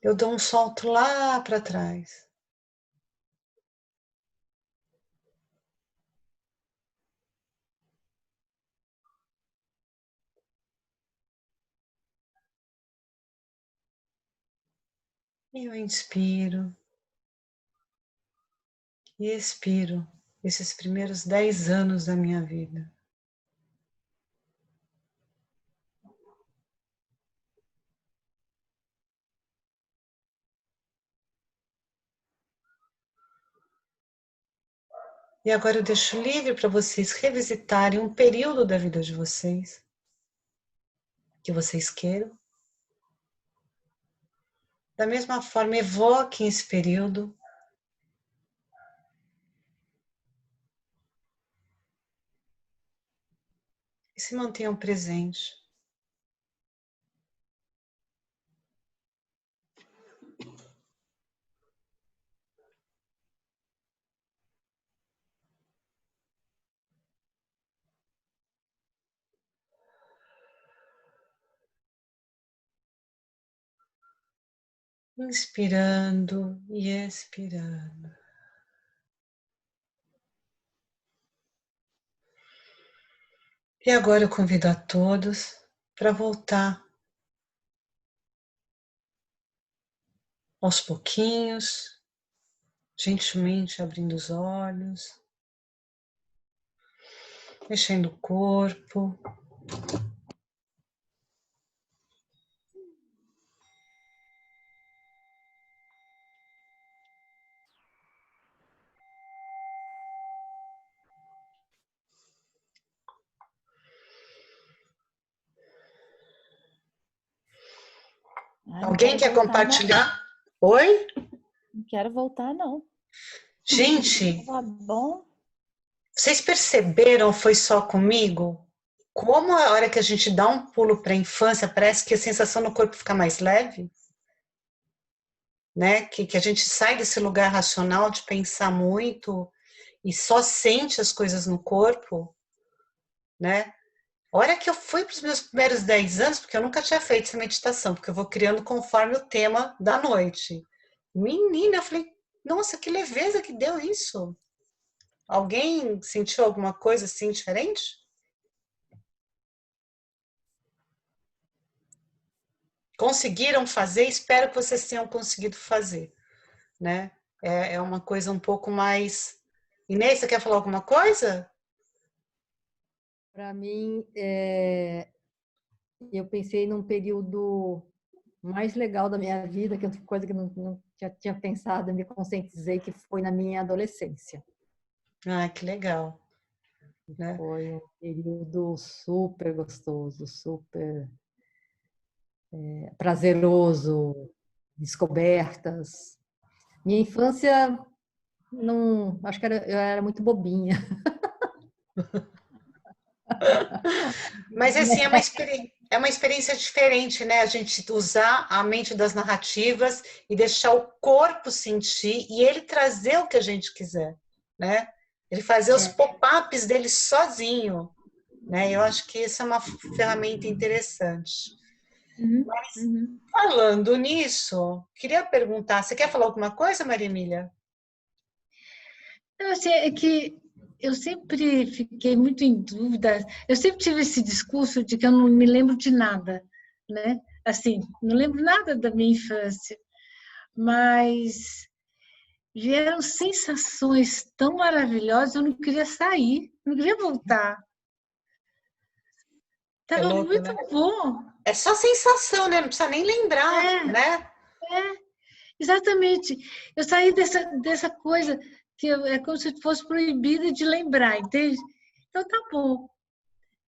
Eu dou um salto lá para trás. E eu inspiro e expiro esses primeiros 10 anos da minha vida. E agora eu deixo livre para vocês revisitarem um período da vida de vocês que vocês queiram. Da mesma forma, evoquem esse período. E se mantenham presentes. Inspirando e expirando. E agora eu convido a todos para voltar aos pouquinhos, gentilmente abrindo os olhos, mexendo o corpo. Alguém quer compartilhar? Oi? Não quero voltar, não. Gente, Tá bom? vocês perceberam, foi só comigo? Como a hora que a gente dá um pulo para a infância, parece que a sensação no corpo fica mais leve? Né? Que a gente sai desse lugar racional de pensar muito e só sente as coisas no corpo, né? A hora que eu fui para os meus primeiros 10 anos, porque eu nunca tinha feito essa meditação, porque eu vou criando conforme o tema da noite. Menina, eu falei, nossa, que leveza que deu isso. Alguém sentiu alguma coisa assim diferente? Conseguiram fazer? Espero que vocês tenham conseguido fazer, né? É uma coisa um pouco mais... Inês, você quer falar alguma coisa? Para mim, eu pensei num período mais legal da minha vida, que é outra coisa que eu não tinha pensado, eu me conscientizei, que foi na minha adolescência. Ah, que legal. Né? Foi um período super gostoso, super prazeroso, descobertas. Minha infância, não, acho que eu era muito bobinha. Mas assim, é uma experiência diferente, né? A gente usar a mente das narrativas e deixar o corpo sentir e ele trazer o que a gente quiser, né? Ele fazer os pop-ups dele sozinho, né? Eu acho que isso é uma ferramenta interessante. Mas, falando nisso, queria perguntar, você quer falar alguma coisa, Maria Emília? Não, assim, é que eu sempre fiquei muito em dúvida. Eu sempre tive esse discurso de que eu não me lembro de nada, né? Assim, não lembro nada da minha infância, mas vieram sensações tão maravilhosas, eu não queria sair, não queria voltar. É Estava louco, muito né? bom. É só sensação, né? Não precisa nem lembrar, né? Exatamente. Eu saí dessa coisa que é como se fosse proibida de lembrar, entende? Então tá bom.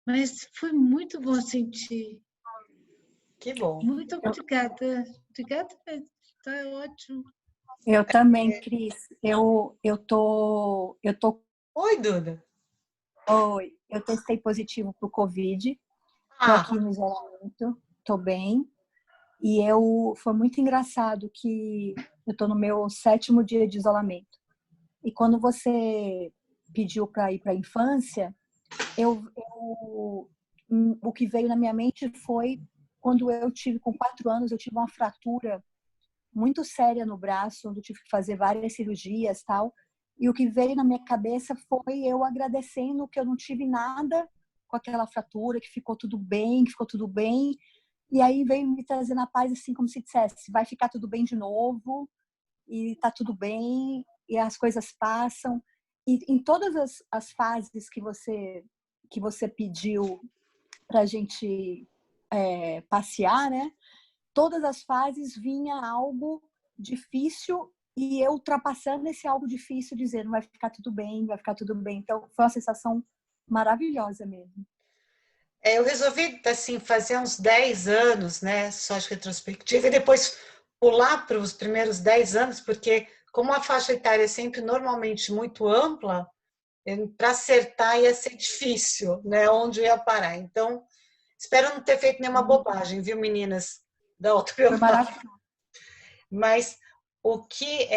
Mas foi muito bom sentir. Que bom. Muito obrigada. Obrigada, tá ótimo. Eu também, Cris. Eu tô. Oi, Duda. Oi, eu testei positivo para o Covid. Tô aqui no isolamento, tô bem. E foi muito engraçado que eu tô no meu 7º dia de isolamento. E quando você pediu para ir para a infância, o que veio na minha mente foi quando eu tive, com 4 anos, eu tive uma fratura muito séria no braço, onde eu tive que fazer várias cirurgias, tal. E o que veio na minha cabeça foi eu agradecendo que eu não tive nada com aquela fratura, que ficou tudo bem, que ficou tudo bem. E aí veio me trazendo a paz, assim, como se dissesse, vai ficar tudo bem de novo, e tá tudo bem, e as coisas passam. E em todas as fases que você pediu pra gente passear, né? Todas as fases vinha algo difícil e eu ultrapassando esse algo difícil, dizendo vai ficar tudo bem, vai ficar tudo bem. Então, foi uma sensação maravilhosa mesmo. Eu resolvi, assim, fazer uns 10 anos, né, só de retrospectiva, e depois pular para os primeiros 10 anos, porque como a faixa etária é sempre normalmente muito ampla, para acertar ia ser difícil, né, onde eu ia parar. Então, espero não ter feito nenhuma bobagem, viu, meninas da autobiografia. Mas o que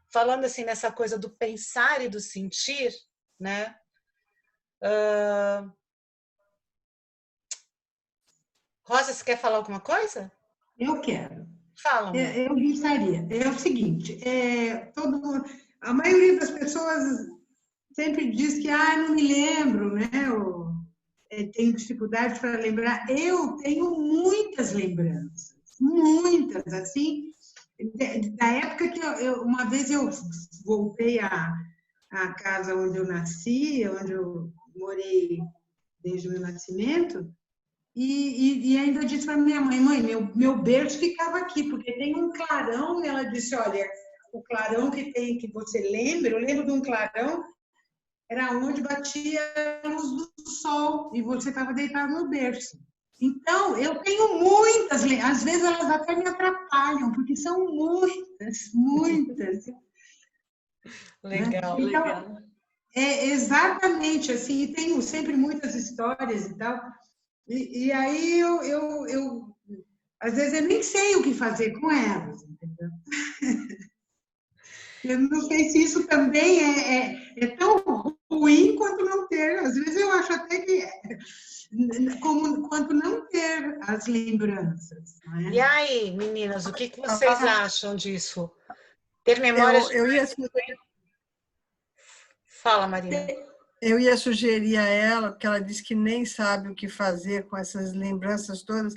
falando assim nessa coisa do pensar e do sentir, né? Rosa, você quer falar alguma coisa? Eu quero. Fala. Eu gostaria. É o seguinte, a maioria das pessoas sempre diz que não me lembro, né? Tenho dificuldade para lembrar. Eu tenho muitas lembranças, muitas, assim, da época que uma vez eu voltei à casa onde eu nasci, onde eu morei desde o meu nascimento, e ainda disse para minha mãe, meu berço ficava aqui, porque tem um clarão, e ela disse, olha, o clarão que você lembra, eu lembro de um clarão, era onde batia a luz do sol, e você estava deitado no berço. Então, eu tenho muitas, às vezes elas até me atrapalham, porque são muitas, muitas. Legal, então, legal. Exatamente, assim, e tenho sempre muitas histórias e tal. E aí eu às vezes eu nem sei o que fazer com elas, entendeu? Eu não sei se isso também é tão ruim quanto não ter. Às vezes eu acho até que quanto não ter as lembranças. Não é? E aí, meninas, o que vocês acham disso? Ter memória... Fala, Marina. Eu ia sugerir a ela, porque ela disse que nem sabe o que fazer com essas lembranças todas,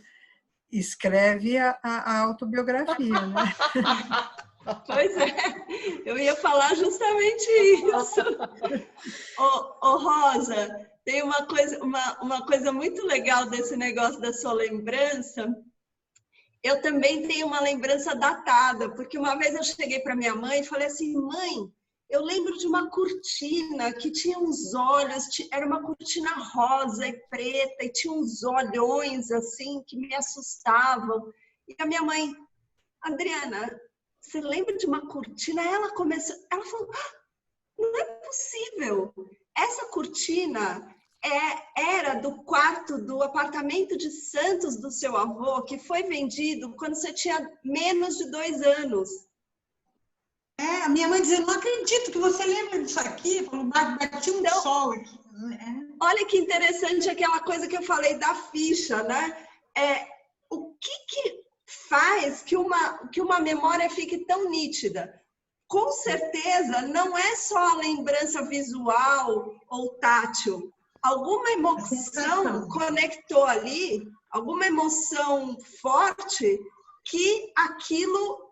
escreve a autobiografia, né? Pois é, eu ia falar justamente isso. Ô, Rosa, tem uma coisa muito legal desse negócio da sua lembrança. Eu também tenho uma lembrança datada, porque uma vez eu cheguei para minha mãe e falei assim, mãe, eu lembro de uma cortina que tinha uns olhos, era uma cortina rosa e preta, e tinha uns olhões assim que me assustavam. E a minha mãe, Adriana, você lembra de uma cortina? Ela falou, não é possível. Essa cortina era do quarto do apartamento de Santos do seu avô, que foi vendido quando você tinha menos de 2 anos. A minha mãe dizia, não acredito que você lembra disso aqui, batia um sol aqui. Olha que interessante aquela coisa que eu falei da ficha, né? O que faz que uma memória fique tão nítida? Com certeza, não é só a lembrança visual ou tátil. Alguma emoção conectou ali, alguma emoção forte, que aquilo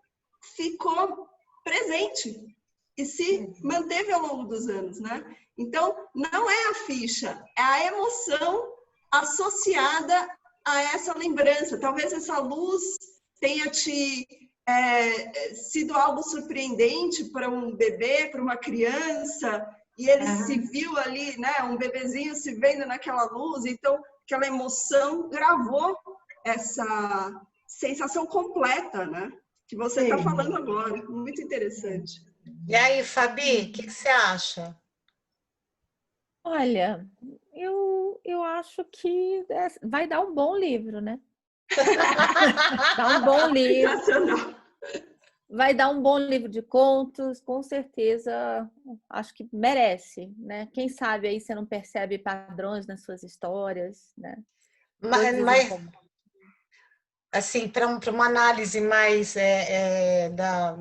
ficou presente e se manteve ao longo dos anos, né? Então, não é a ficha, é a emoção associada a essa lembrança. Talvez essa luz tenha te sido algo surpreendente para um bebê, para uma criança, e ele se viu ali, né? Um bebezinho se vendo naquela luz, então aquela emoção gravou essa sensação completa, né? Que você está falando agora. Muito interessante. E aí, Fabi, o que você acha? Olha, eu acho que vai dar um bom livro, né? Dá um bom livro. Vai dar um bom livro de contos, com certeza. Acho que merece, né? Quem sabe aí você não percebe padrões nas suas histórias, né? Mas assim, para uma análise mais da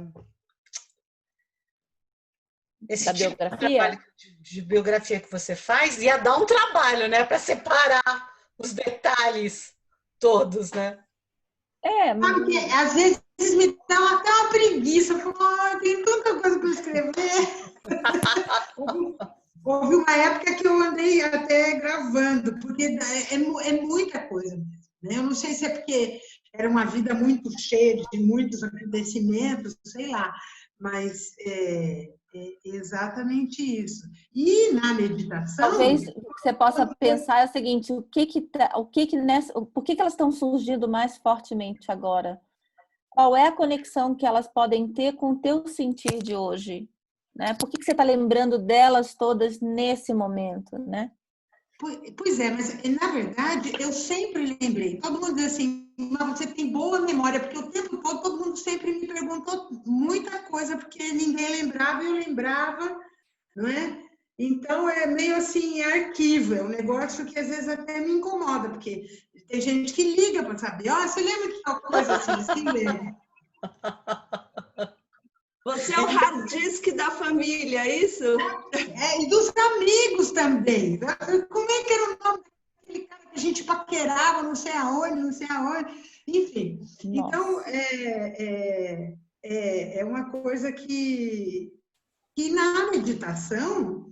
biografia? De biografia que você faz, ia dar um trabalho, né? Para separar os detalhes todos, né? Sabe que às vezes me dá até uma preguiça. Eu falo, tem tanta coisa para escrever. Houve uma época que eu andei até gravando, porque é muita coisa mesmo. Né? Eu não sei se é porque era uma vida muito cheia de muitos acontecimentos, sei lá, mas é exatamente isso. E na meditação... Talvez o que você possa pensar é o seguinte, por que elas estão surgindo mais fortemente agora? Qual é a conexão que elas podem ter com o teu sentir de hoje? Né? Por que você está lembrando delas todas nesse momento, né? Pois é, mas na verdade eu sempre lembrei. Todo mundo diz assim, mas você tem boa memória, porque o tempo todo mundo sempre me perguntou muita coisa, porque ninguém lembrava e eu lembrava, não é? Então é meio assim, arquivo, é um negócio que às vezes até me incomoda, porque tem gente que liga para saber, você lembra de tal coisa assim, lembra? Você é o hard disk da família, é isso? E dos amigos também. Como é que era o nome daquele cara que a gente paquerava, não sei aonde, enfim. Nossa. Então, é uma coisa que na meditação,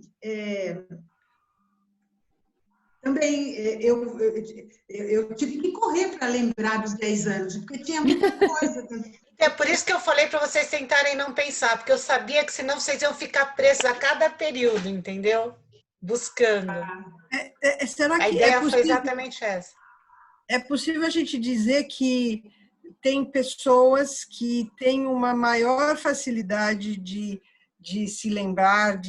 também eu tive que correr para lembrar dos 10 anos, porque tinha muita coisa também. É por isso que eu falei para vocês tentarem não pensar, porque eu sabia que senão vocês iam ficar presos a cada período, entendeu? Buscando. Será que a ideia foi exatamente essa. É possível a gente dizer que tem pessoas que têm uma maior facilidade de se lembrar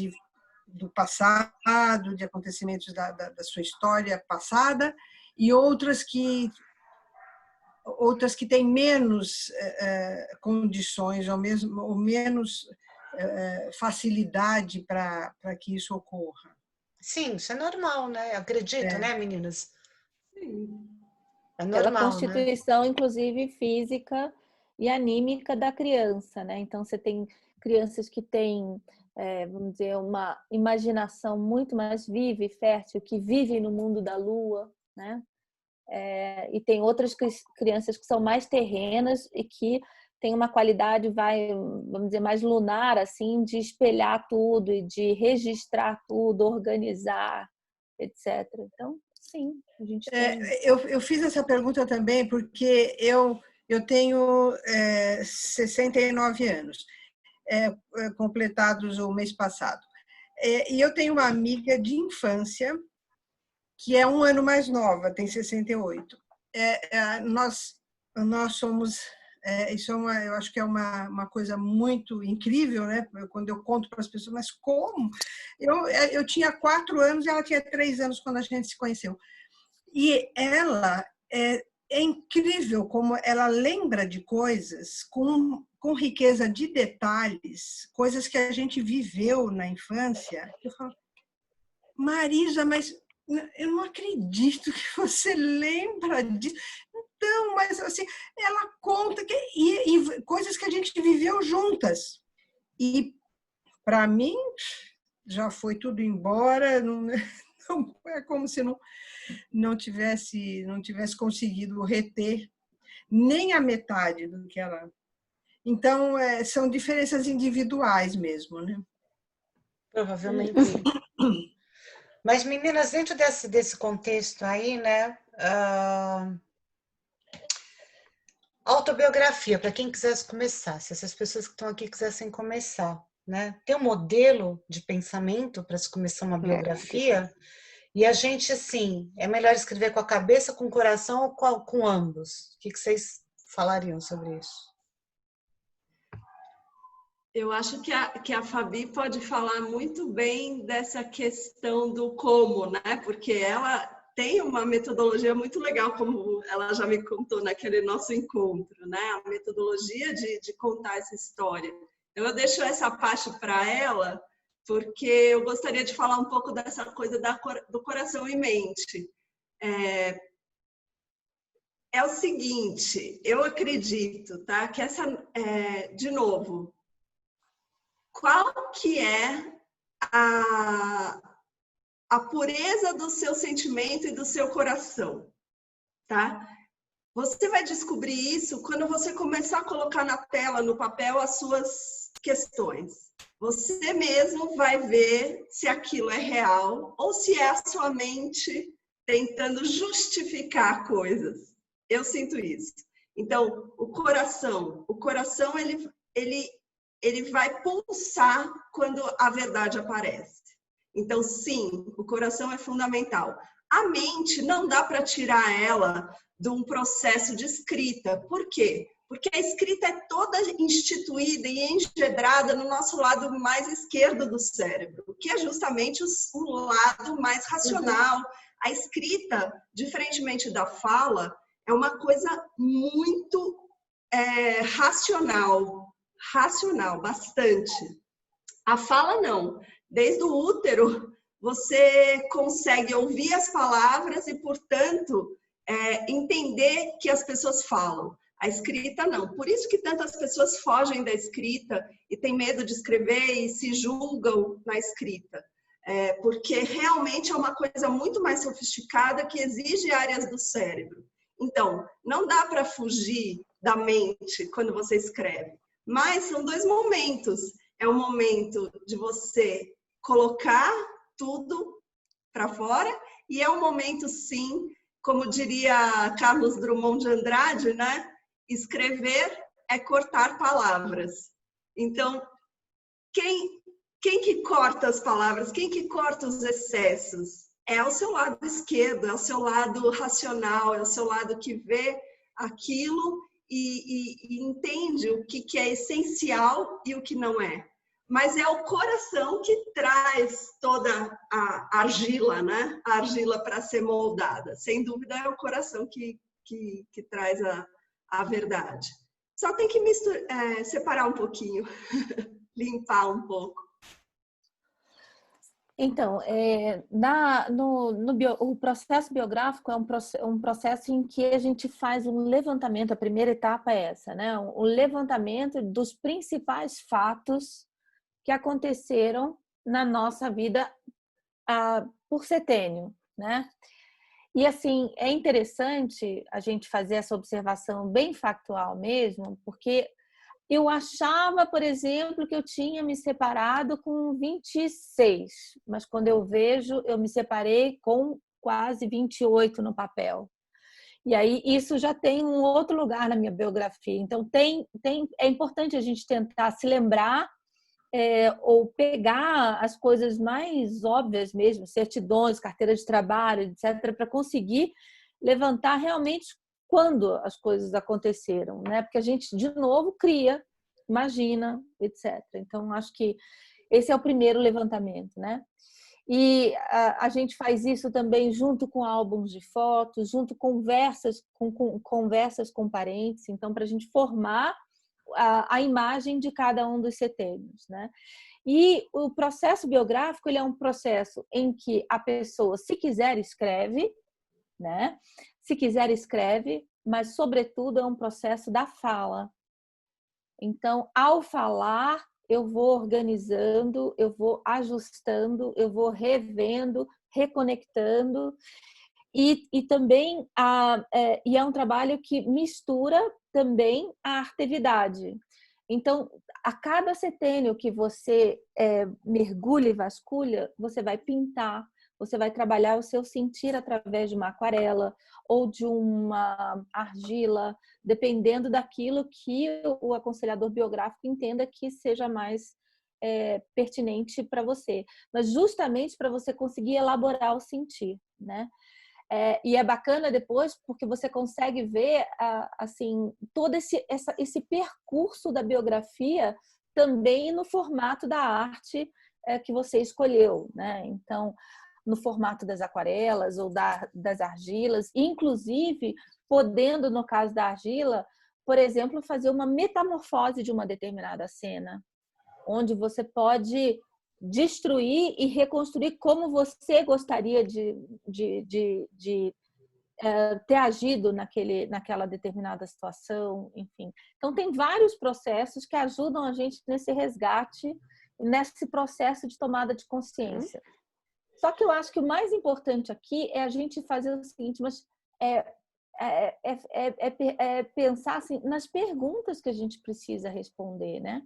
do passado, de acontecimentos da sua história passada, e outras que têm menos condições ou menos facilidade para que isso ocorra. Sim, isso é normal, né? Eu acredito, né, meninas? Sim. É normal, pela constituição, né? Inclusive física e anímica da criança, né? Então, você tem crianças que têm, vamos dizer, uma imaginação muito mais viva e fértil, que vivem no mundo da lua, né? E tem outras crianças que são mais terrenas e que têm uma qualidade, vamos dizer, mais lunar, assim, de espelhar tudo e de registrar tudo, organizar, etc. Então, sim, a gente tem... Eu fiz essa pergunta também porque eu tenho 69 anos, completados o mês passado. E eu tenho uma amiga de infância que é 1 ano mais nova, tem 68. Nós somos... isso eu acho que é uma coisa muito incrível, né? Quando eu conto para as pessoas, mas como? Eu tinha 4 anos e ela tinha 3 anos quando a gente se conheceu. E ela é incrível como ela lembra de coisas com riqueza de detalhes, coisas que a gente viveu na infância. Eu falo, Marisa, mas eu não acredito que você lembra disso. Então, mas assim, ela conta e coisas que a gente viveu juntas. E, para mim, já foi tudo embora, não é como se não tivesse conseguido reter nem a metade do que ela... Então, são diferenças individuais mesmo, né? Provavelmente. Mas, meninas, dentro desse contexto aí, né? Autobiografia, para quem quisesse começar, se essas pessoas que estão aqui quisessem começar, né? Tem um modelo de pensamento para se começar uma biografia, e a gente, assim, é melhor escrever com a cabeça, com o coração ou com ambos? O que vocês falariam sobre isso? Eu acho que a Fabi pode falar muito bem dessa questão do como, né? Porque ela tem uma metodologia muito legal, como ela já me contou naquele nosso encontro, né? A metodologia de contar essa história. Então, eu deixo essa parte para ela, porque eu gostaria de falar um pouco dessa coisa do coração e mente. É o seguinte, eu acredito, tá? Que de novo, qual que é a pureza do seu sentimento e do seu coração, tá? Você vai descobrir isso quando você começar a colocar na tela, no papel, as suas questões. Você mesmo vai ver se aquilo é real ou se é a sua mente tentando justificar coisas. Eu sinto isso. Então, o coração ele vai pulsar quando a verdade aparece. Então, sim, o coração é fundamental. A mente não dá para tirar ela de um processo de escrita. Por quê? Porque a escrita é toda instituída e engedrada no nosso lado mais esquerdo do cérebro, que é justamente o lado mais racional. A escrita, diferentemente da fala, é uma coisa muito racional, bastante. A fala não. Desde o útero, você consegue ouvir as palavras e, portanto, entender que as pessoas falam. A escrita não. Por isso que tantas pessoas fogem da escrita e têm medo de escrever e se julgam na escrita. Porque realmente é uma coisa muito mais sofisticada que exige áreas do cérebro. Então, não dá para fugir da mente quando você escreve. Mas são dois momentos. É o momento de você colocar tudo para fora e é um momento, sim, como diria Carlos Drummond de Andrade, né? Escrever é cortar palavras. Então, quem que corta as palavras, quem que corta os excessos? É o seu lado esquerdo, é o seu lado racional, é o seu lado que vê aquilo e entende o que é essencial e o que não é. Mas é o coração que traz toda a argila, né? A argila para ser moldada. Sem dúvida é o coração que traz a verdade. Só tem que separar um pouquinho, limpar um pouco. Então, o processo biográfico é um processo em que a gente faz um levantamento, a primeira etapa é essa, né? O levantamento dos principais fatos que aconteceram na nossa vida por setênio, né? E assim, é interessante a gente fazer essa observação bem factual mesmo, porque eu achava, por exemplo, que eu tinha me separado com 26, mas quando eu vejo, eu me separei com quase 28 no papel. E aí isso já tem um outro lugar na minha biografia. Então é importante a gente tentar se lembrar ou pegar as coisas mais óbvias mesmo, certidões, carteira de trabalho, etc., para conseguir levantar realmente quando as coisas aconteceram, né? Porque a gente, de novo, cria, imagina, etc. Então, acho que esse é o primeiro levantamento, né? E a gente faz isso também junto com álbuns de fotos, junto com conversas com parentes, então, para a gente formar a imagem de cada um dos setênios, né? E o processo biográfico, ele é um processo em que a pessoa, se quiser, escreve, né? Se quiser, escreve, mas, sobretudo, é um processo da fala. Então, ao falar, eu vou organizando, eu vou ajustando, eu vou revendo, reconectando. E também e é um trabalho que mistura também a artevidade. Então, a cada setênio que você mergulha e vasculha, você vai pintar, você vai trabalhar o seu sentir através de uma aquarela ou de uma argila, dependendo daquilo que o aconselhador biográfico entenda que seja mais pertinente para você. Mas justamente para você conseguir elaborar o sentir, né? E é bacana depois porque você consegue ver assim todo esse percurso da biografia também no formato da arte que você escolheu, né? Então, no formato das aquarelas ou das argilas, inclusive podendo, no caso da argila, por exemplo, fazer uma metamorfose de uma determinada cena, onde você pode destruir e reconstruir como você gostaria de ter agido naquela determinada situação, enfim. Então, tem vários processos que ajudam a gente nesse resgate, nesse processo de tomada de consciência. Só que eu acho que o mais importante aqui é a gente fazer o seguinte, mas pensar assim, nas perguntas que a gente precisa responder, né?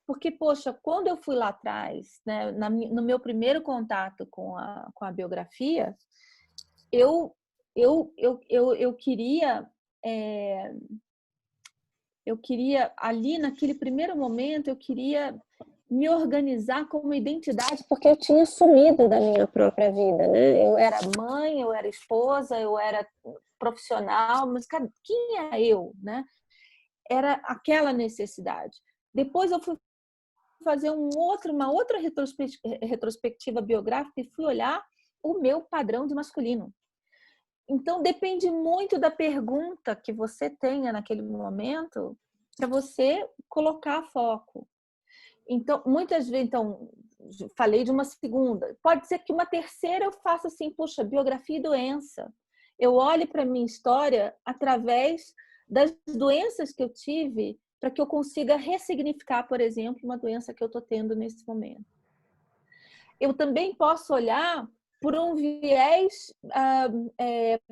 Porque, poxa, quando eu fui lá atrás, né, no meu primeiro contato com a biografia, eu queria eu queria, ali naquele primeiro momento, eu queria me organizar como identidade, porque eu tinha sumido da minha própria vida, né? Eu era mãe, eu era esposa, eu era profissional, mas cara, quem é eu, né? Era aquela necessidade. Depois eu fui fazer uma outra retrospectiva biográfica e fui olhar o meu padrão de masculino. Então, depende muito da pergunta que você tenha naquele momento para você colocar foco. Então, muitas vezes, falei de uma segunda. Pode ser que uma terceira eu faça assim, puxa, biografia e doença. Eu olho para a minha história através das doenças que eu tive para que eu consiga ressignificar, por exemplo, uma doença que eu estou tendo nesse momento. Eu também posso olhar por um viés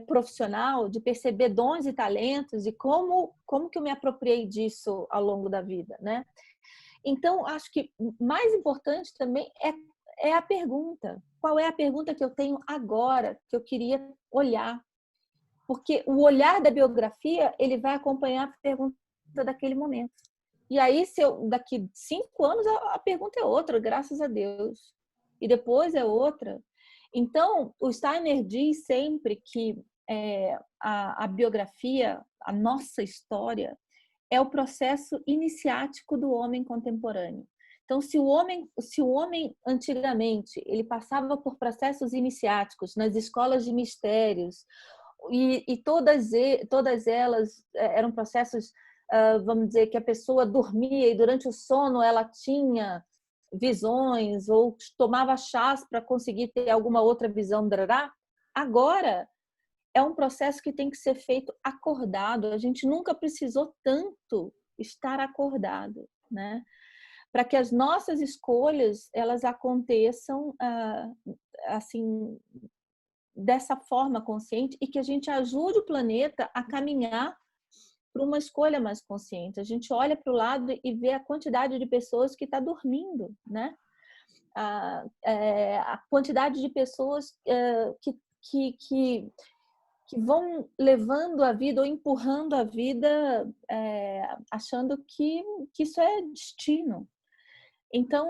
profissional, de perceber dons e talentos e como que eu me apropriei disso ao longo da vida, né? Então, acho que mais importante também é a pergunta. Qual é a pergunta que eu tenho agora, que eu queria olhar? Porque o olhar da biografia, ele vai acompanhar a pergunta daquele momento. E aí, se eu, daqui 5 anos, a pergunta é outra, graças a Deus. E depois é outra. Então, o Steiner diz sempre que a biografia, a nossa história, é o processo iniciático do homem contemporâneo. Então, se o homem antigamente ele passava por processos iniciáticos nas escolas de mistérios e todas elas eram processos, vamos dizer, que a pessoa dormia e durante o sono ela tinha visões ou tomava chás para conseguir ter alguma outra visão. Agora é um processo que tem que ser feito acordado. A gente nunca precisou tanto estar acordado, né? Para que as nossas escolhas elas aconteçam assim dessa forma consciente e que a gente ajude o planeta a caminhar para uma escolha mais consciente. A gente olha para o lado e vê a quantidade de pessoas que está dormindo, né? A quantidade de pessoas que vão levando a vida ou empurrando a vida achando que isso é destino. Então,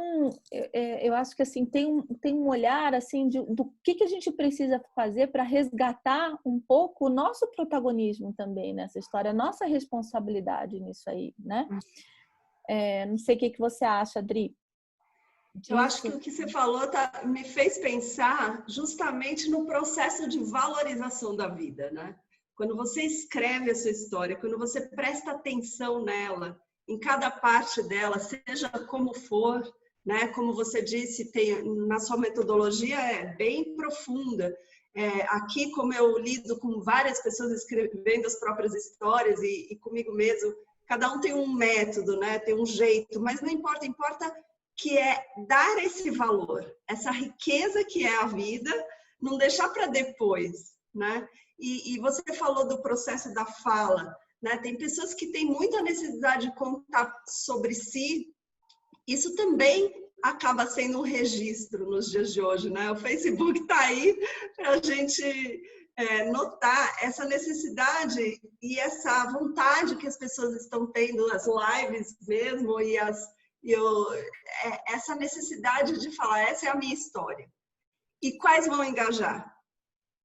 eu acho que assim tem um olhar assim do que a gente precisa fazer para resgatar um pouco o nosso protagonismo também nessa história, a nossa responsabilidade nisso aí, né? Não sei o que você acha, Adri. Eu acho que o que você falou me fez pensar justamente no processo de valorização da vida, né? Quando você escreve a sua história, quando você presta atenção nela, em cada parte dela, seja como for, né? Como você disse, na sua metodologia é bem profunda. Aqui, como eu lido com várias pessoas escrevendo as próprias histórias e comigo mesmo, cada um tem um método, né? Tem um jeito, mas não importa, importa que é dar esse valor, essa riqueza que é a vida, não deixar para depois, né? E você falou do processo da fala, né? Tem pessoas que têm muita necessidade de contar sobre si, isso também acaba sendo um registro nos dias de hoje, né? O Facebook está aí para a gente notar essa necessidade e essa vontade que as pessoas estão tendo, as lives mesmo, e essa necessidade de falar, essa é a minha história. E quais vão engajar?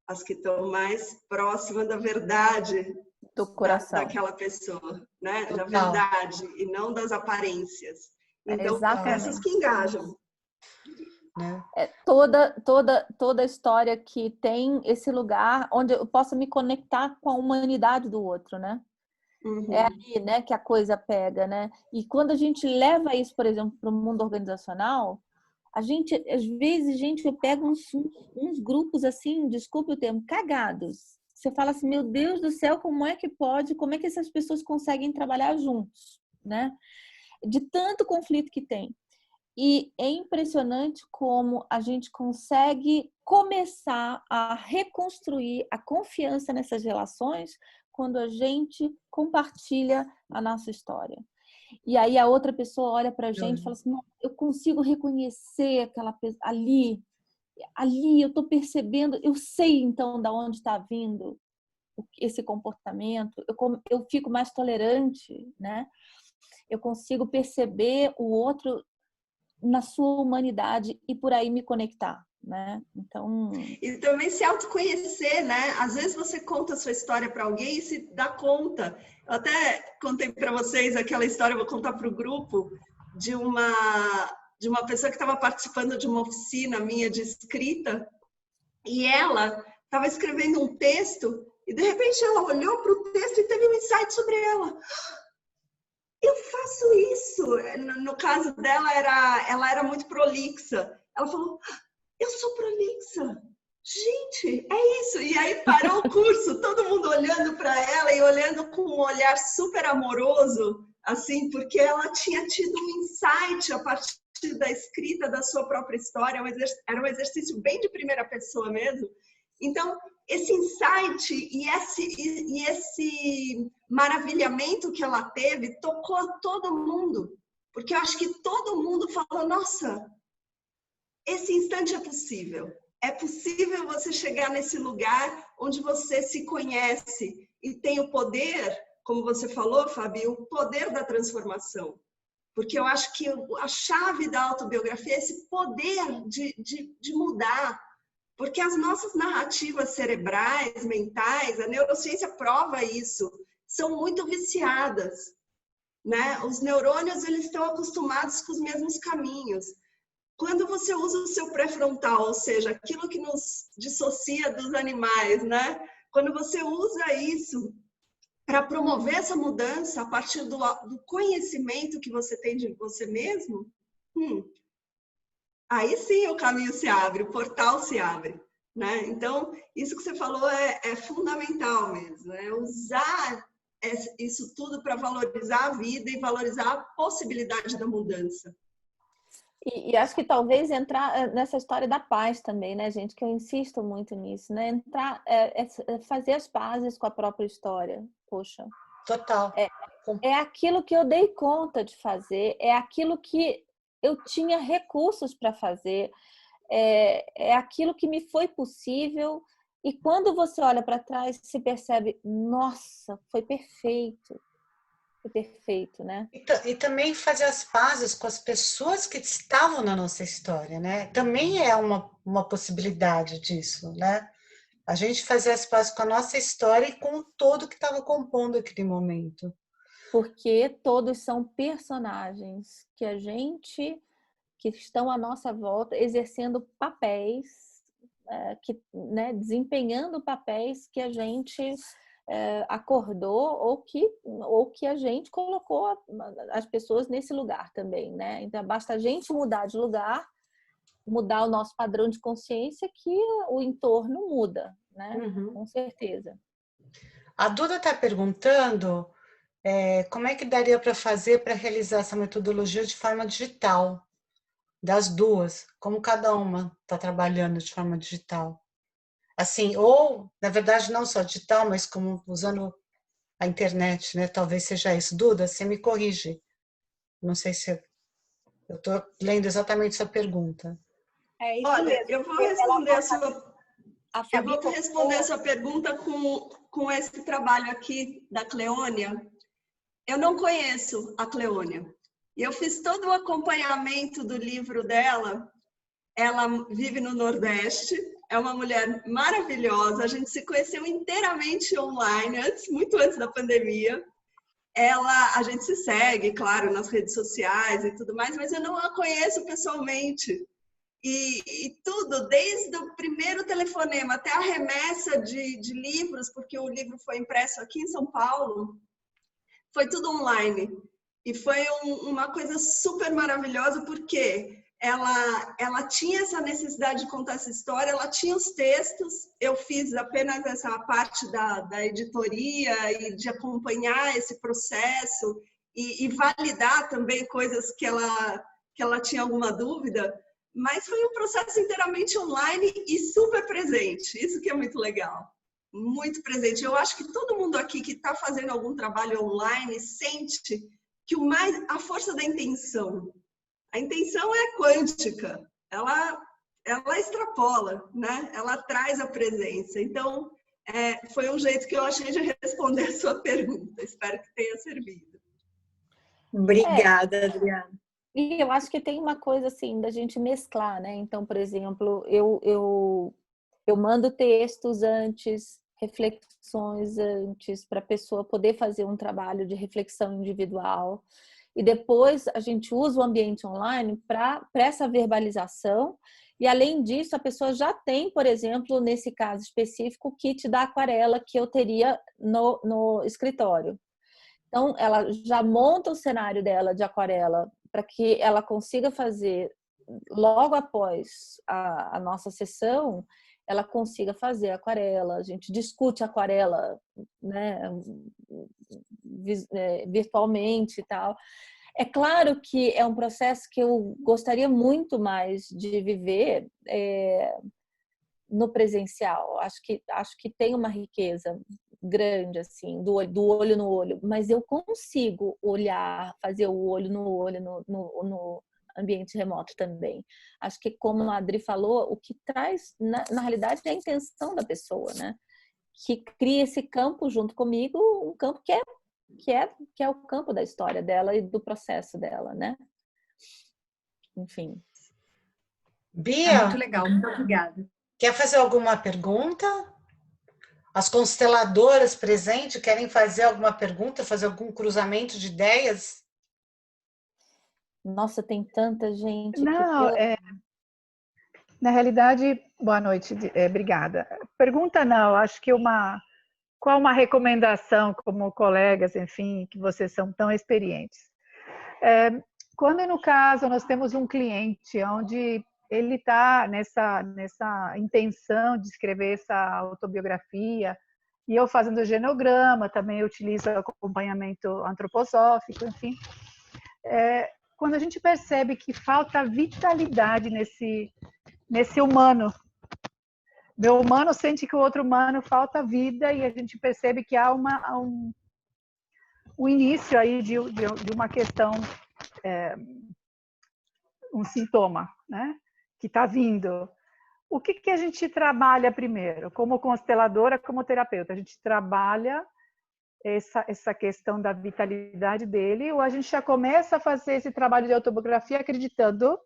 As que estão mais próximas da verdade do coração daquela pessoa, né? Da verdade e não das aparências. Então, essas que engajam. Toda história que tem esse lugar onde eu posso me conectar com a humanidade do outro, né? Uhum. É ali, né, que a coisa pega, né? E quando a gente leva isso, por exemplo, para o mundo organizacional, às vezes a gente pega uns grupos assim, desculpe o termo, cagados. Você fala assim, meu Deus do céu, como é que pode? Como é que essas pessoas conseguem trabalhar juntos, né? De tanto conflito que tem. E é impressionante como a gente consegue começar a reconstruir a confiança nessas relações quando a gente compartilha a nossa história. E aí a outra pessoa olha para a gente e fala assim, não, eu consigo reconhecer aquela pessoa ali eu estou percebendo, eu sei então de onde está vindo esse comportamento, eu fico mais tolerante, né? Eu consigo perceber o outro na sua humanidade e por aí me conectar, né? Então... E também se autoconhecer, né? Às vezes você conta a sua história para alguém e se dá conta. Eu até contei para vocês aquela história, eu vou contar para o grupo, de uma pessoa que estava participando de uma oficina minha de escrita, e ela estava escrevendo um texto e de repente ela olhou para o texto e teve um insight sobre ela. Eu faço isso. No caso dela, ela era muito prolixa. Ela falou, eu sou prolixa. Gente, é isso. E aí parou o curso, todo mundo olhando para ela e olhando com um olhar super amoroso, assim, porque ela tinha tido um insight a partir da escrita da sua própria história. Era um exercício bem de primeira pessoa mesmo. Então, esse insight e esse maravilhamento que ela teve tocou a todo mundo. Porque eu acho que todo mundo falou, nossa, esse instante é possível. É possível você chegar nesse lugar onde você se conhece e tem o poder, como você falou, Fabi, o poder da transformação. Porque eu acho que a chave da autobiografia é esse poder de mudar. Porque as nossas narrativas cerebrais, mentais, a neurociência prova isso, são muito viciadas, né? Os neurônios, eles estão acostumados com os mesmos caminhos. Quando você usa o seu pré-frontal, ou seja, aquilo que nos dissocia dos animais, né? Quando você usa isso para promover essa mudança a partir do conhecimento que você tem de você mesmo, aí sim o caminho se abre, o portal se abre, né? Então, isso que você falou é fundamental mesmo, é usar isso tudo para valorizar a vida e valorizar a possibilidade da mudança. E acho que talvez entrar nessa história da paz também, né, gente? Que eu insisto muito nisso, né? Entrar, fazer as pazes com a própria história. Poxa. Total. É aquilo que eu dei conta de fazer, é aquilo que eu tinha recursos para fazer, é aquilo que me foi possível. E quando você olha para trás, se percebe, nossa, foi perfeito. Foi perfeito, né? E também fazer as pazes com as pessoas que estavam na nossa história, né? Também é uma possibilidade disso, né? A gente fazer as pazes com a nossa história e com todo que estava compondo aquele momento. Porque todos são personagens que estão à nossa volta exercendo papéis, desempenhando papéis que a gente acordou ou que a gente colocou as pessoas nesse lugar também, né? Então, basta a gente mudar de lugar, mudar o nosso padrão de consciência que o entorno muda, né? Uhum. Com certeza. A Duda está perguntando como é que daria para fazer para realizar essa metodologia de forma digital, das duas, como cada uma está trabalhando de forma digital. Assim, ou, na verdade, não só digital, mas como usando a internet, né? Talvez seja isso. Duda, você me corrige. Não sei se eu estou lendo exatamente essa pergunta. É isso Olha, mesmo. eu vou responder a sua pergunta com esse trabalho aqui da Cleônia. Eu não conheço a Cleônia. E eu fiz todo o acompanhamento do livro dela. Ela vive no Nordeste. É uma mulher maravilhosa. A gente se conheceu inteiramente online, muito antes da pandemia. A gente se segue, claro, nas redes sociais e tudo mais, mas eu não a conheço pessoalmente. E tudo, desde o primeiro telefonema até a remessa de livros, porque o livro foi impresso aqui em São Paulo, foi tudo online. E foi uma coisa super maravilhosa, porque ela tinha essa necessidade de contar essa história, ela tinha os textos, eu fiz apenas essa parte da editoria e de acompanhar esse processo e validar também coisas que ela tinha alguma dúvida, mas foi um processo inteiramente online e super presente, isso que é muito legal, muito presente. Eu acho que todo mundo aqui que está fazendo algum trabalho online sente que a força da intenção. A intenção é quântica, ela extrapola, né? Ela traz a presença. Então, foi um jeito que eu achei de responder a sua pergunta. Espero que tenha servido. Obrigada, Adriana. E eu acho que tem uma coisa assim da gente mesclar, né? Então, por exemplo, eu mando textos antes, reflexões antes, para a pessoa poder fazer um trabalho de reflexão individual. E depois a gente usa o ambiente online para essa verbalização. E além disso, a pessoa já tem, por exemplo, nesse caso específico, o kit da aquarela que eu teria no escritório. Então, ela já monta o cenário dela de aquarela para que ela consiga fazer, logo após a nossa sessão, ela consiga fazer aquarela. A gente discute aquarela, né, virtualmente e tal. É claro que é um processo que eu gostaria muito mais de viver no presencial. Acho que tem uma riqueza grande, assim, do olho no olho, mas eu consigo olhar, fazer o olho no ambiente remoto também. Acho que, como a Adri falou, o que traz, na realidade, é a intenção da pessoa, né? Que cria esse campo junto comigo, um campo que é o campo da história dela e do processo dela, né? Enfim. Bia, muito legal, muito obrigada. quer fazer alguma pergunta? As consteladoras presentes querem fazer alguma pergunta, fazer algum cruzamento de ideias? Nossa, tem tanta gente. Não, na realidade, boa noite, obrigada. Pergunta não, acho que qual uma recomendação como colegas, enfim, que vocês são tão experientes. Quando, no caso, nós temos um cliente onde ele está nessa intenção de escrever essa autobiografia, e eu fazendo genograma, também utilizo acompanhamento antroposófico, enfim. Quando a gente percebe que falta vitalidade nesse humano, meu humano sente que o outro humano falta vida, e a gente percebe que há um início aí de uma questão, um sintoma, né, que está vindo. O que a gente trabalha primeiro? Como consteladora, como terapeuta, a gente trabalha essa questão da vitalidade dele, ou a gente já começa a fazer esse trabalho de autobiografia acreditando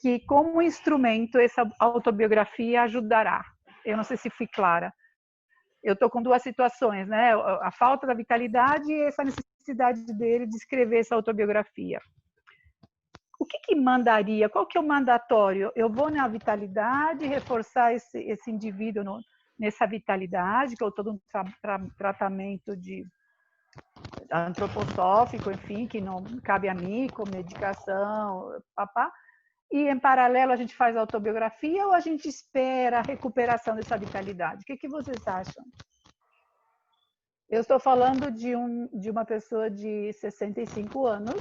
que, como instrumento, essa autobiografia ajudará? Eu não sei se fui clara. Eu estou com duas situações, né? A falta da vitalidade e essa necessidade dele de escrever essa autobiografia. O que mandaria? Qual que é o mandatório? Eu vou na vitalidade, reforçar esse indivíduo nessa vitalidade, que é todo um tratamento de antroposófico, enfim, que não cabe a mim, com medicação, papá. E, em paralelo, a gente faz a autobiografia, ou a gente espera a recuperação dessa vitalidade? O que vocês acham? Eu estou falando de uma pessoa de 65 anos,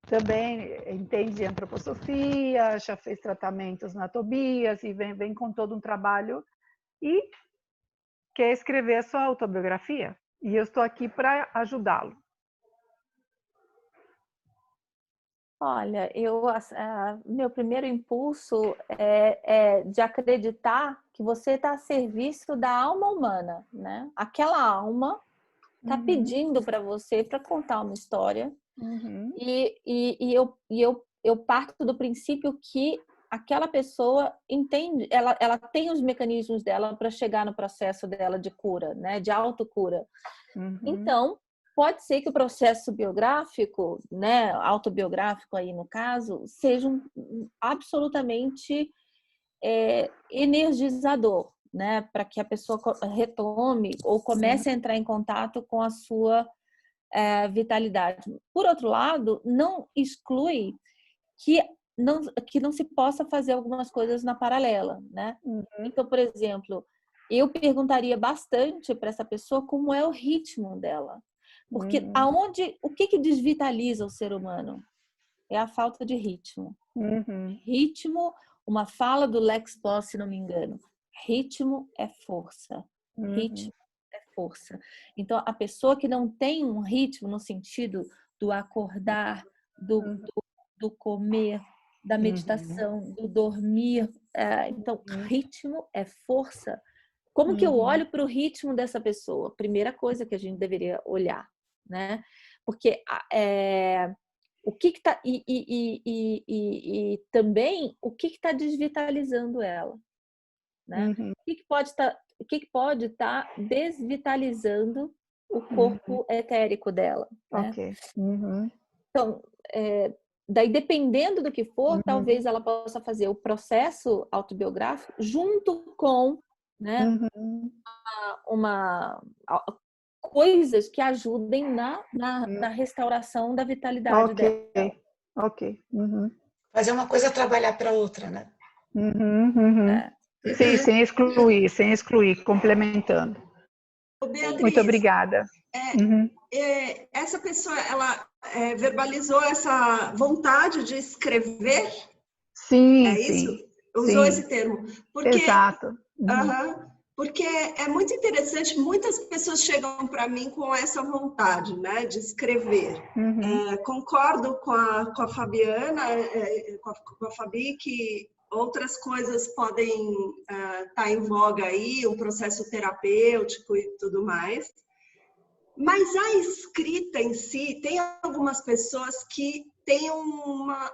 também entende antroposofia, já fez tratamentos na Tobias e vem com todo um trabalho e quer escrever a sua autobiografia. E eu estou aqui para ajudá-lo. Olha, meu primeiro impulso é de acreditar que você está a serviço da alma humana, né? Aquela alma está pedindo para você para contar uma história. E eu parto do princípio que aquela pessoa entende, ela tem os mecanismos dela para chegar no processo dela de cura, né? De autocura. Então, pode ser que o processo biográfico, né, autobiográfico aí no caso, seja absolutamente energizador, né, para que a pessoa retome ou comece a entrar em contato com a sua vitalidade. Por outro lado, não exclui que não se possa fazer algumas coisas na paralela, né? Então, por exemplo, eu perguntaria bastante para essa pessoa como é o ritmo dela. Porque o que desvitaliza o ser humano? É a falta de ritmo. Ritmo, uma fala do Lex Boss, se não me engano. Ritmo é força. Ritmo é força. Então, a pessoa que não tem um ritmo no sentido do acordar, do comer, da meditação, do dormir Então, ritmo é força. Como que eu olho para o ritmo dessa pessoa? Primeira coisa que a gente deveria olhar, né? Porque o que está e também o que está desvitalizando ela, né? O que pode estar desvitalizando o corpo etérico dela, né? Ok. Então, daí dependendo do que for, talvez ela possa fazer o processo autobiográfico junto com, né, coisas que ajudem na restauração da vitalidade dela. Ok. Fazer uma coisa trabalhar para outra, né? Sim, sem excluir, complementando. Beatriz, muito obrigada. Essa pessoa, ela verbalizou essa vontade de escrever? Sim, isso? Sim. Usou esse termo. Exato. Porque é muito interessante, muitas pessoas chegam para mim com essa vontade, né, de escrever. Concordo com a Fabiana, com a Fabi, que outras coisas podem estar em voga aí, um processo terapêutico e tudo mais. Mas a escrita em si, tem algumas pessoas que têm uma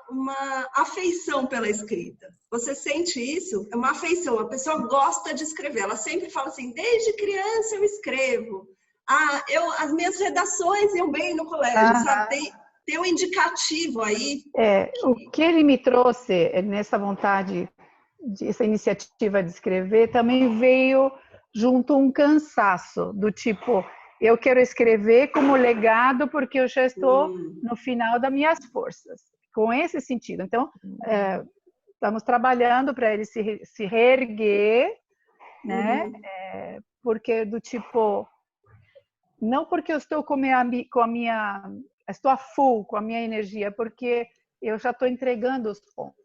afeição pela escrita. Você sente isso? É uma afeição. A pessoa gosta de escrever. Ela sempre fala assim, desde criança eu escrevo. As minhas redações iam bem no colégio, sabe? Tem um indicativo aí. O que ele me trouxe nessa vontade, essa iniciativa de escrever, também veio junto um cansaço, do tipo, eu quero escrever como legado porque eu já estou no final das minhas forças, com esse sentido. Então, estamos trabalhando para ele se reerguer, né? Porque do tipo, não porque eu estou estou a full com a minha energia, porque eu já estou entregando os pontos.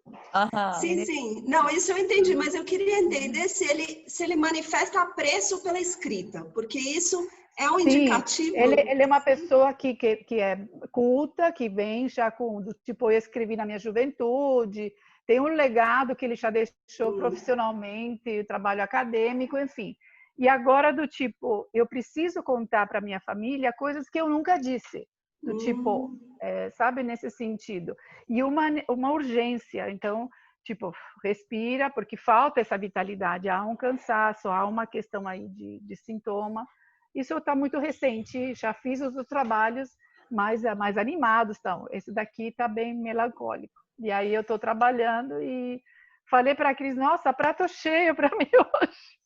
Sim. Não, isso eu entendi, mas eu queria entender se ele manifesta apreço pela escrita, porque isso é um indicativo. Ele é uma pessoa que é culta, que vem já com, tipo, eu escrevi na minha juventude, tem um legado que ele já deixou profissionalmente, trabalho acadêmico, enfim. E agora do tipo, eu preciso contar para minha família coisas que eu nunca disse, do tipo, sabe, nesse sentido. E uma urgência, então, tipo, respira, porque falta essa vitalidade, há um cansaço, há uma questão aí de sintoma. Isso está muito recente, já fiz os trabalhos mais animados, então, esse daqui está bem melancólico. E aí eu estou trabalhando e falei para a Cris, nossa, prato cheio para mim hoje.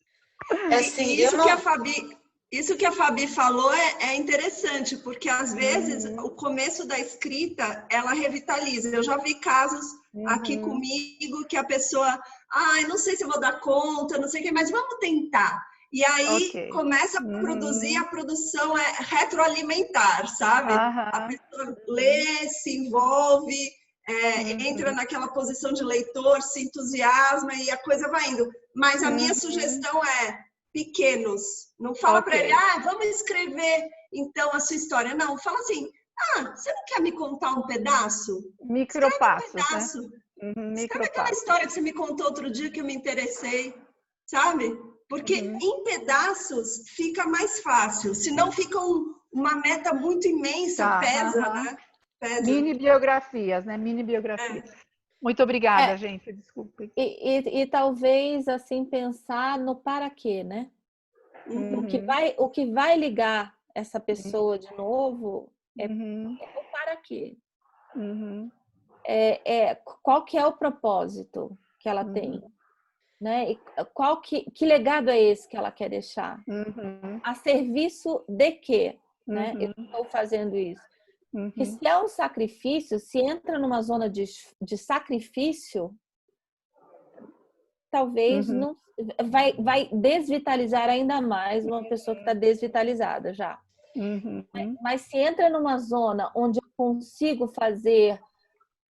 Isso que a Fabi falou é interessante, porque às vezes o começo da escrita, ela revitaliza. Eu já vi casos aqui comigo que a pessoa, não sei se eu vou dar conta, não sei o que, mas vamos tentar. E aí começa a produzir, a produção é retroalimentar, sabe? A pessoa lê, se envolve, entra naquela posição de leitor, se entusiasma e a coisa vai indo. Mas a minha sugestão é pequenos. Não fala para ele, vamos escrever então a sua história. Não, fala assim, você não quer me contar um pedaço? Micropassos, né? Escreve aquela história que você me contou outro dia que eu me interessei, sabe? Porque em pedaços fica mais fácil, senão fica uma meta muito imensa, pesa, né? Pesa. Mini biografias, né? Mini biografias. Muito obrigada, gente, desculpe. E talvez, assim, pensar no para quê, né? O que vai ligar essa pessoa de novo é o para quê. Qual que é o propósito que ela tem? Né? E que legado é esse que ela quer deixar? A serviço de quê? Né? Eu estou fazendo isso. Porque se é um sacrifício, se entra numa zona de sacrifício, talvez não vai desvitalizar ainda mais uma pessoa que está desvitalizada já. Mas se entra numa zona onde eu consigo fazer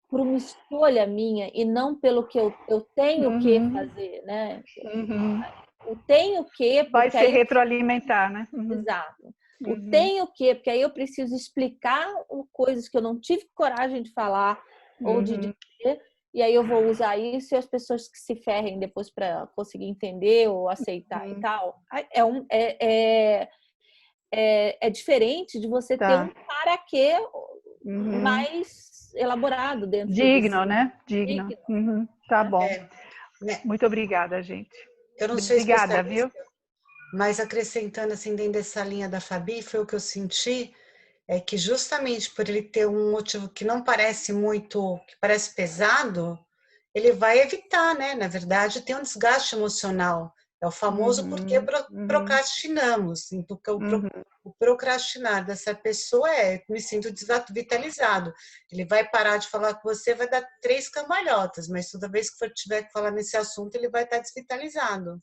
por uma escolha minha e não pelo que eu tenho que fazer, né? Eu tenho que... Vai se retroalimentar, né? Exato. O tenho que, porque aí eu preciso explicar coisas que eu não tive coragem de falar ou de dizer, e aí eu vou usar isso e as pessoas que se ferrem depois para conseguir entender ou aceitar e tal. É diferente de você ter um para quê mais elaborado dentro digno, né? Digno. Tá bom. Muito obrigada, gente. Eu não sou obrigada, especialista, viu? mas acrescentando assim dentro dessa linha da Fabi, foi o que eu senti, é que justamente por ele ter um motivo que não parece muito, que parece pesado, ele vai evitar, né? Na verdade, tem um desgaste emocional. É o famoso porque procrastinamos. Então, o procrastinar dessa pessoa me sinto desvitalizado. Ele vai parar de falar com você, vai dar 3 cambalhotas, mas toda vez que tiver que falar nesse assunto, ele vai estar desvitalizado.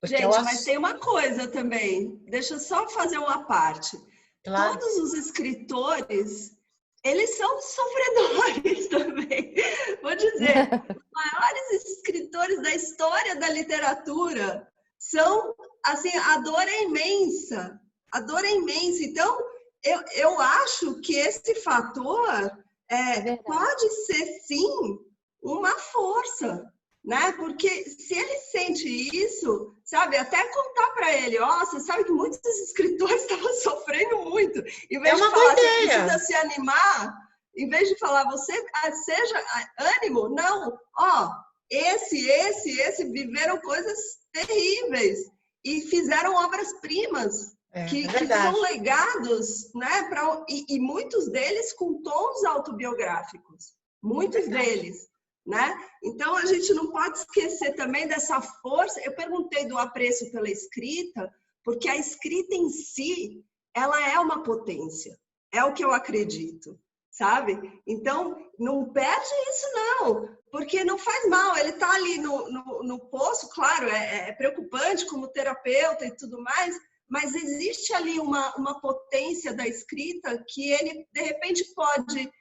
Gente, mas tem uma coisa também, deixa eu só fazer uma parte. Claro. Todos os escritores, eles são sofredores também. Vou dizer, os maiores escritores da história da literatura são, assim, a dor é imensa. A dor é imensa. Então, eu acho que esse fator pode ser, sim, uma força. Né? Porque se ele sente isso, sabe, até contar para ele, você sabe que muitos escritores estavam sofrendo muito. Em vez de falar, você precisa se animar, em vez de falar, você seja ânimo, não, esse viveram coisas terríveis e fizeram obras-primas que são legados, né? E muitos deles com tons autobiográficos, muitos deles. Né? Então, a gente não pode esquecer também dessa força. Eu perguntei do apreço pela escrita, porque a escrita em si, ela é uma potência. É o que eu acredito, sabe? Então, não perde isso, não. Porque não faz mal. Ele está ali no poço, claro, é preocupante como terapeuta e tudo mais, mas existe ali uma potência da escrita que ele, de repente, pode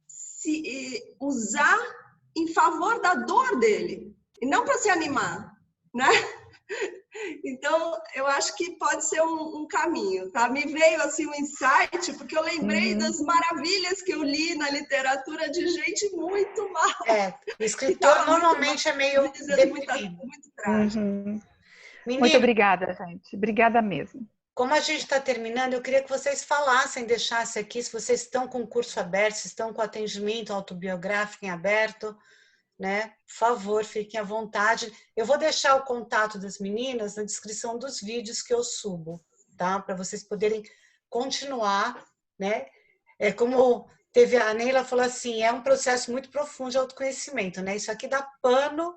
se usar em favor da dor dele, e não para se animar, né? Então, eu acho que pode ser um caminho, tá? Me veio, assim, um insight, porque eu lembrei das maravilhas que eu li na literatura de gente muito mal. O escritor normalmente é meio deprimido. Muito trágico. Muito obrigada, gente. Obrigada mesmo. Como a gente está terminando, eu queria que vocês falassem, deixassem aqui, se vocês estão com o curso aberto, se estão com atendimento autobiográfico em aberto, né? Por favor, fiquem à vontade. Eu vou deixar o contato das meninas na descrição dos vídeos que eu subo, tá? Para vocês poderem continuar, né? Como teve a Neila falou assim, é um processo muito profundo de autoconhecimento, né? Isso aqui dá pano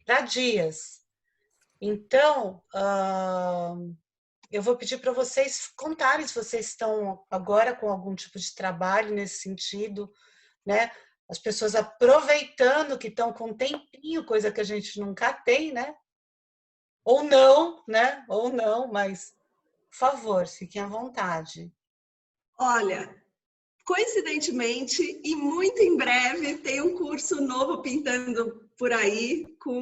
para dias. Então, eu vou pedir para vocês contarem se vocês estão agora com algum tipo de trabalho nesse sentido, né? As pessoas aproveitando que estão com um tempinho, coisa que a gente nunca tem, né? Ou não, né? Ou não, mas, por favor, fiquem à vontade. Olha, coincidentemente, e muito em breve, tem um curso novo pintando por aí, com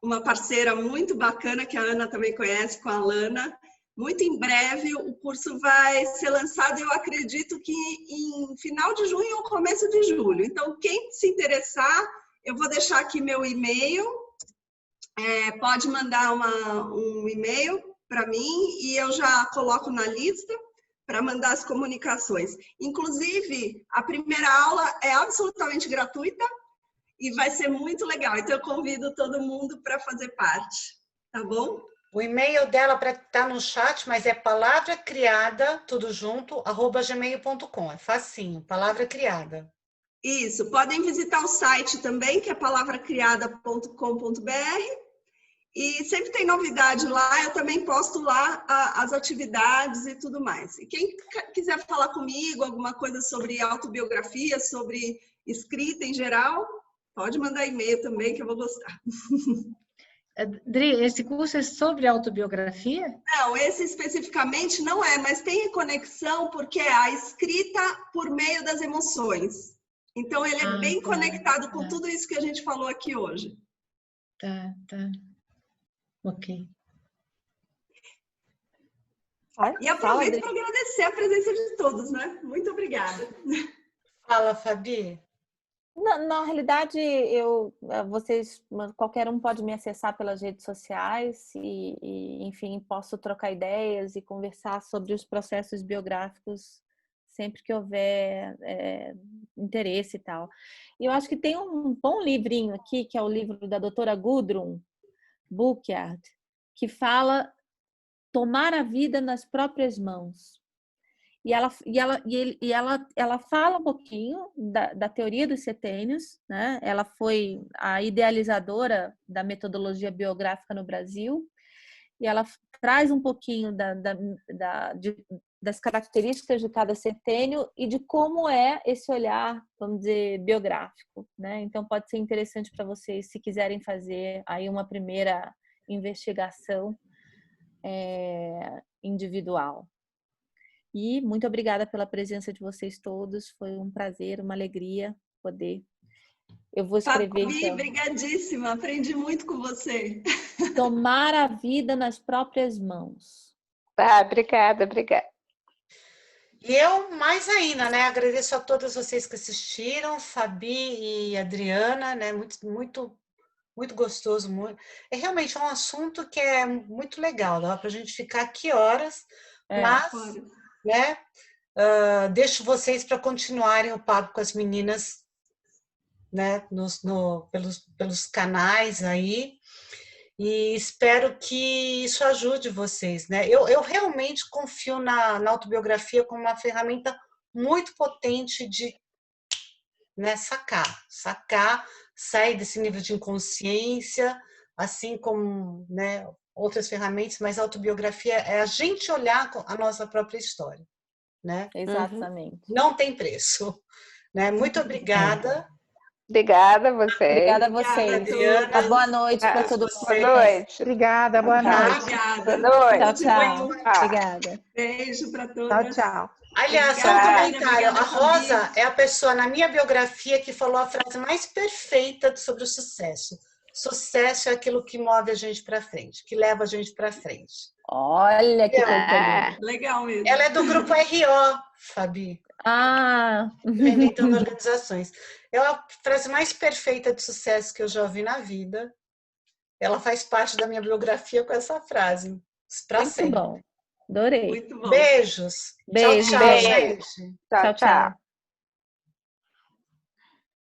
uma parceira muito bacana, que a Ana também conhece, com a Lana. Muito em breve o curso vai ser lançado, eu acredito que em final de junho ou começo de julho. Então, quem se interessar, eu vou deixar aqui meu e-mail. Pode mandar um e-mail para mim e eu já coloco na lista para mandar as comunicações. Inclusive, a primeira aula é absolutamente gratuita e vai ser muito legal. Então, eu convido todo mundo para fazer parte, tá bom? O e-mail dela está no chat, mas é palavracriada, tudo junto, @gmail.com. É facinho, palavra criada. Isso, podem visitar o site também, que é palavracriada.com.br. E sempre tem novidade lá, eu também posto lá as atividades e tudo mais. E quem quiser falar comigo, alguma coisa sobre autobiografia, sobre escrita em geral, pode mandar e-mail também, que eu vou gostar. Dri, esse curso é sobre autobiografia? Não, esse especificamente não é, mas tem conexão porque é a escrita por meio das emoções. Então, ele é bem conectado com tudo isso que a gente falou aqui hoje. Tá. Ok. E aproveito para agradecer a presença de todos, né? Muito obrigada. Fala, Fabi. Na realidade, qualquer um pode me acessar pelas redes sociais enfim, posso trocar ideias e conversar sobre os processos biográficos sempre que houver interesse e tal. E eu acho que tem um bom livrinho aqui, que é o livro da doutora Gudrun Buchard, que fala tomar a vida nas próprias mãos. E ela fala um pouquinho da teoria dos setênios, né? Ela foi a idealizadora da metodologia biográfica no Brasil, e ela traz um pouquinho das características de cada setênio e de como é esse olhar, vamos dizer, biográfico, né? Então pode ser interessante para vocês, se quiserem fazer aí uma primeira investigação individual. E muito obrigada pela presença de vocês todos. Foi um prazer, uma alegria poder. Eu vou escrever. Fabi, então, brigadíssima. Aprendi muito com você. Tomar a vida nas próprias mãos. Obrigada. E eu, mais ainda, né? Agradeço a todas vocês que assistiram, Fabi e Adriana, né? Muito gostoso. É realmente um assunto que é muito legal. Dá para a gente ficar aqui horas, mas... né? Deixo vocês para continuarem o papo com as meninas, né? Pelos canais aí, e espero que isso ajude vocês, né? Eu realmente confio na autobiografia como uma ferramenta muito potente de, né, sacar, sair desse nível de inconsciência, assim como, né, outras ferramentas, mas a autobiografia é a gente olhar a nossa própria história, né? Exatamente. Não tem preço, né? Muito obrigada. Obrigada a vocês. Obrigada a vocês. Adriana. Boa noite para todo mundo. Boa noite. Obrigada, boa noite. Obrigada. Boa noite. Tchau. Obrigada. Beijo para todos. Tchau. Aliás, só um comentário. A Rosa é a pessoa na minha biografia que falou a frase mais perfeita sobre o sucesso. Sucesso é aquilo que move a gente para frente, que leva a gente para frente. Olha que coisa. Legal mesmo. Ela é do grupo RO, Fabi. Reinventando Organizações. É a frase mais perfeita de sucesso que eu já ouvi na vida. Ela faz parte da minha biografia com essa frase. Para sempre. Muito bom. Adorei. Muito bom. Beijos. Beijo. Tchau, gente. Tchau.